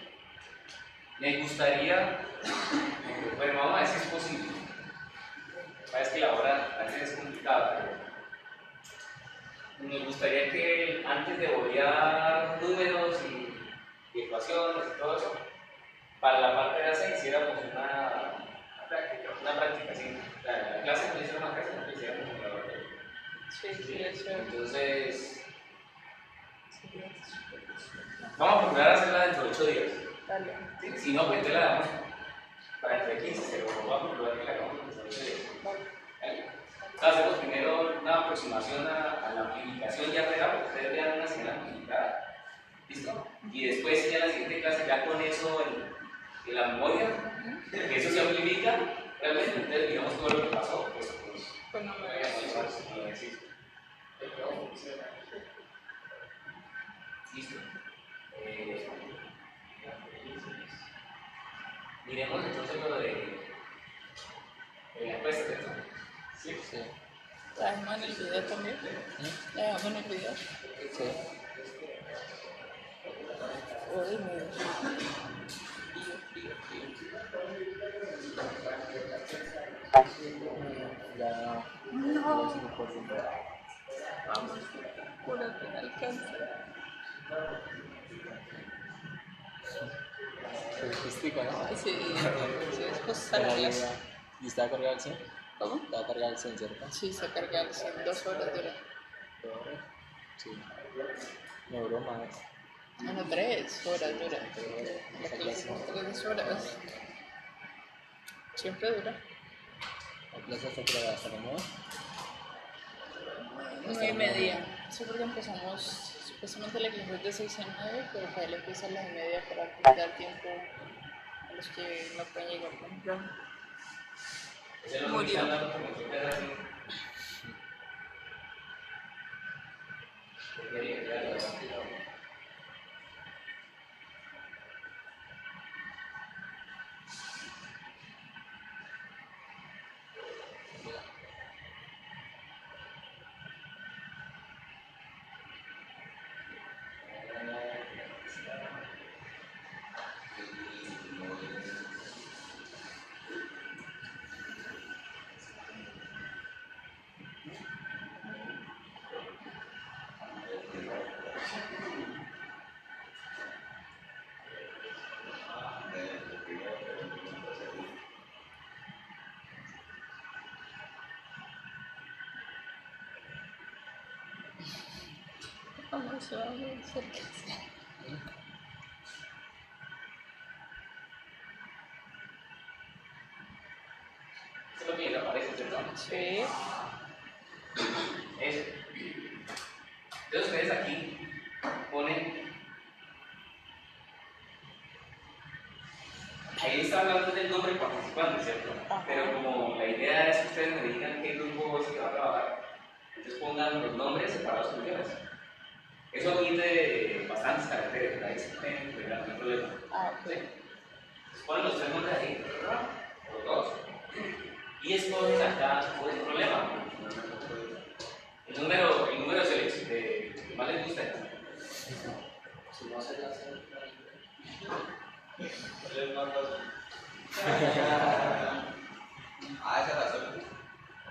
Me gustaría, bueno, vamos a ver si es posible. Sabes que la hora a veces es complicada, pero me gustaría que antes de volar números y ecuaciones y todo eso, para la parte de AC hiciéramos una práctica, ¿sí? La clase no le hicieron una clase, no le hiciéramos un laboratorio. Sí, eso. Entonces, vamos a procurar hacerla dentro de 8 días. Dale. ¿Sí? Si no, pues entonces la damos para entre 15, pero vamos a procurar que la hagamos dentro de 8 días. ¿Vale? Hacemos primero una aproximación a la amplificación ya real, porque ustedes vean una señal amplificada. ¿Listo? Y después ya en la siguiente clase, ya con eso en la memoria, que eso se amplifica, realmente entonces digamos todo lo que pasó, Pues no me no existe. Listo. Miremos entonces lo de la encuesta, ¿cierto? Sí. ¿La dejamos en el video también? ¿La dejamos en el video? Sí. Uy, muy bien. Ya. No. No puedo. Vamos, pura que alcanza. Explica, ¿no? Sí, es justo Pero la ahí clase. ¿y está cargado el 100? ¿Cómo? ¿Está cargado el 100, cierto? Sí, se carga el 2 horas dura. Sí. No duró más. Ah, no, 3 horas dura. La clase son 3 horas. Siempre dura. La clase está creada hasta las 9. 9:30. Sí, porque empezamos, supuestamente la clase es de 6 a 9, pero para él empieza a las 9:30 para dar tiempo a los que no pueden llegar temprano. Ese es lo que Murió. están dando como que queda así. No, se va muy cerca. Eso es lo que les aparece, ¿cierto? Sí. Eso. Entonces ustedes aquí ponen. Ahí está hablando del nombre participante, ¿cierto? Ajá. Pero como la idea es que ustedes me digan qué grupo es el que va a trabajar, entonces pongan los nombres separados por funciones. Eso omite bastantes caracteres, ahí se pueden pegar, no hay problema. Ah, ¿Sí? ok. Entonces ponen los tres nombres ahí, o los dos, y escogen acá cuál es el problema. El número de selección que más les gusta. Si no se hace. Ah, esa razón.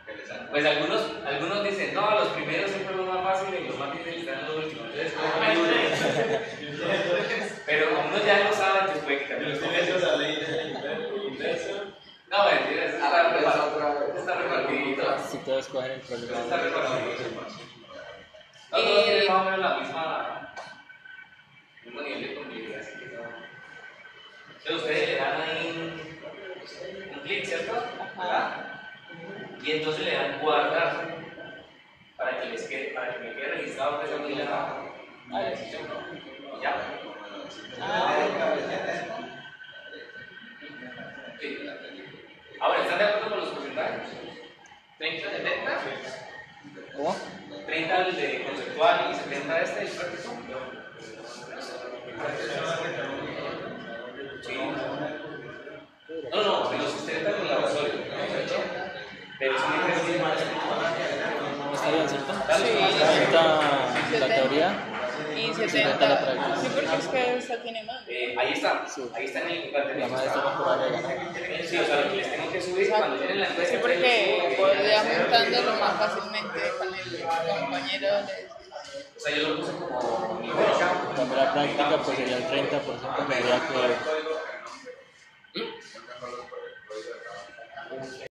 Que les dan. Pues algunos dicen, no, los primeros siempre son los más fáciles y los más difíciles están los últimos. Entonces, pero como uno ya lo sabe, entonces puede quitarle los nombres. la ley de inverso. No, mentira, eso está repartidito. Si todos cogen el Eso problema. está repartidito. No todos tienen más o menos la mismo nivel de complejidad, así que no. Entonces ustedes le dan ahí un clic, ¿cierto? ¿Verdad? Y entonces le dan guardar para que me quede registrado que esa es la decisión. ¿Ya? Sí. Ahora, ¿están de acuerdo con los porcentajes? 30 de meta, ¿Cómo? 30 el de conceptual y 70 este, el práctico. Sí. No, los 70 con laboratorio. Pero son Está bien, ¿cierto? Sí. 60 la teoría. Y 70 la 70. práctica. Sí, porque es que esta tiene más. ahí está. Ahí está en el La maestra más por arriba, ¿no? Sí, o sea, lo que les tengo que subir cuando tienen la encuesta. Sí, porque podría aumentándolo más fácilmente con el compañero. O sea, yo lo puse como nivel. Cuando la práctica pues sería el 30%, tendría que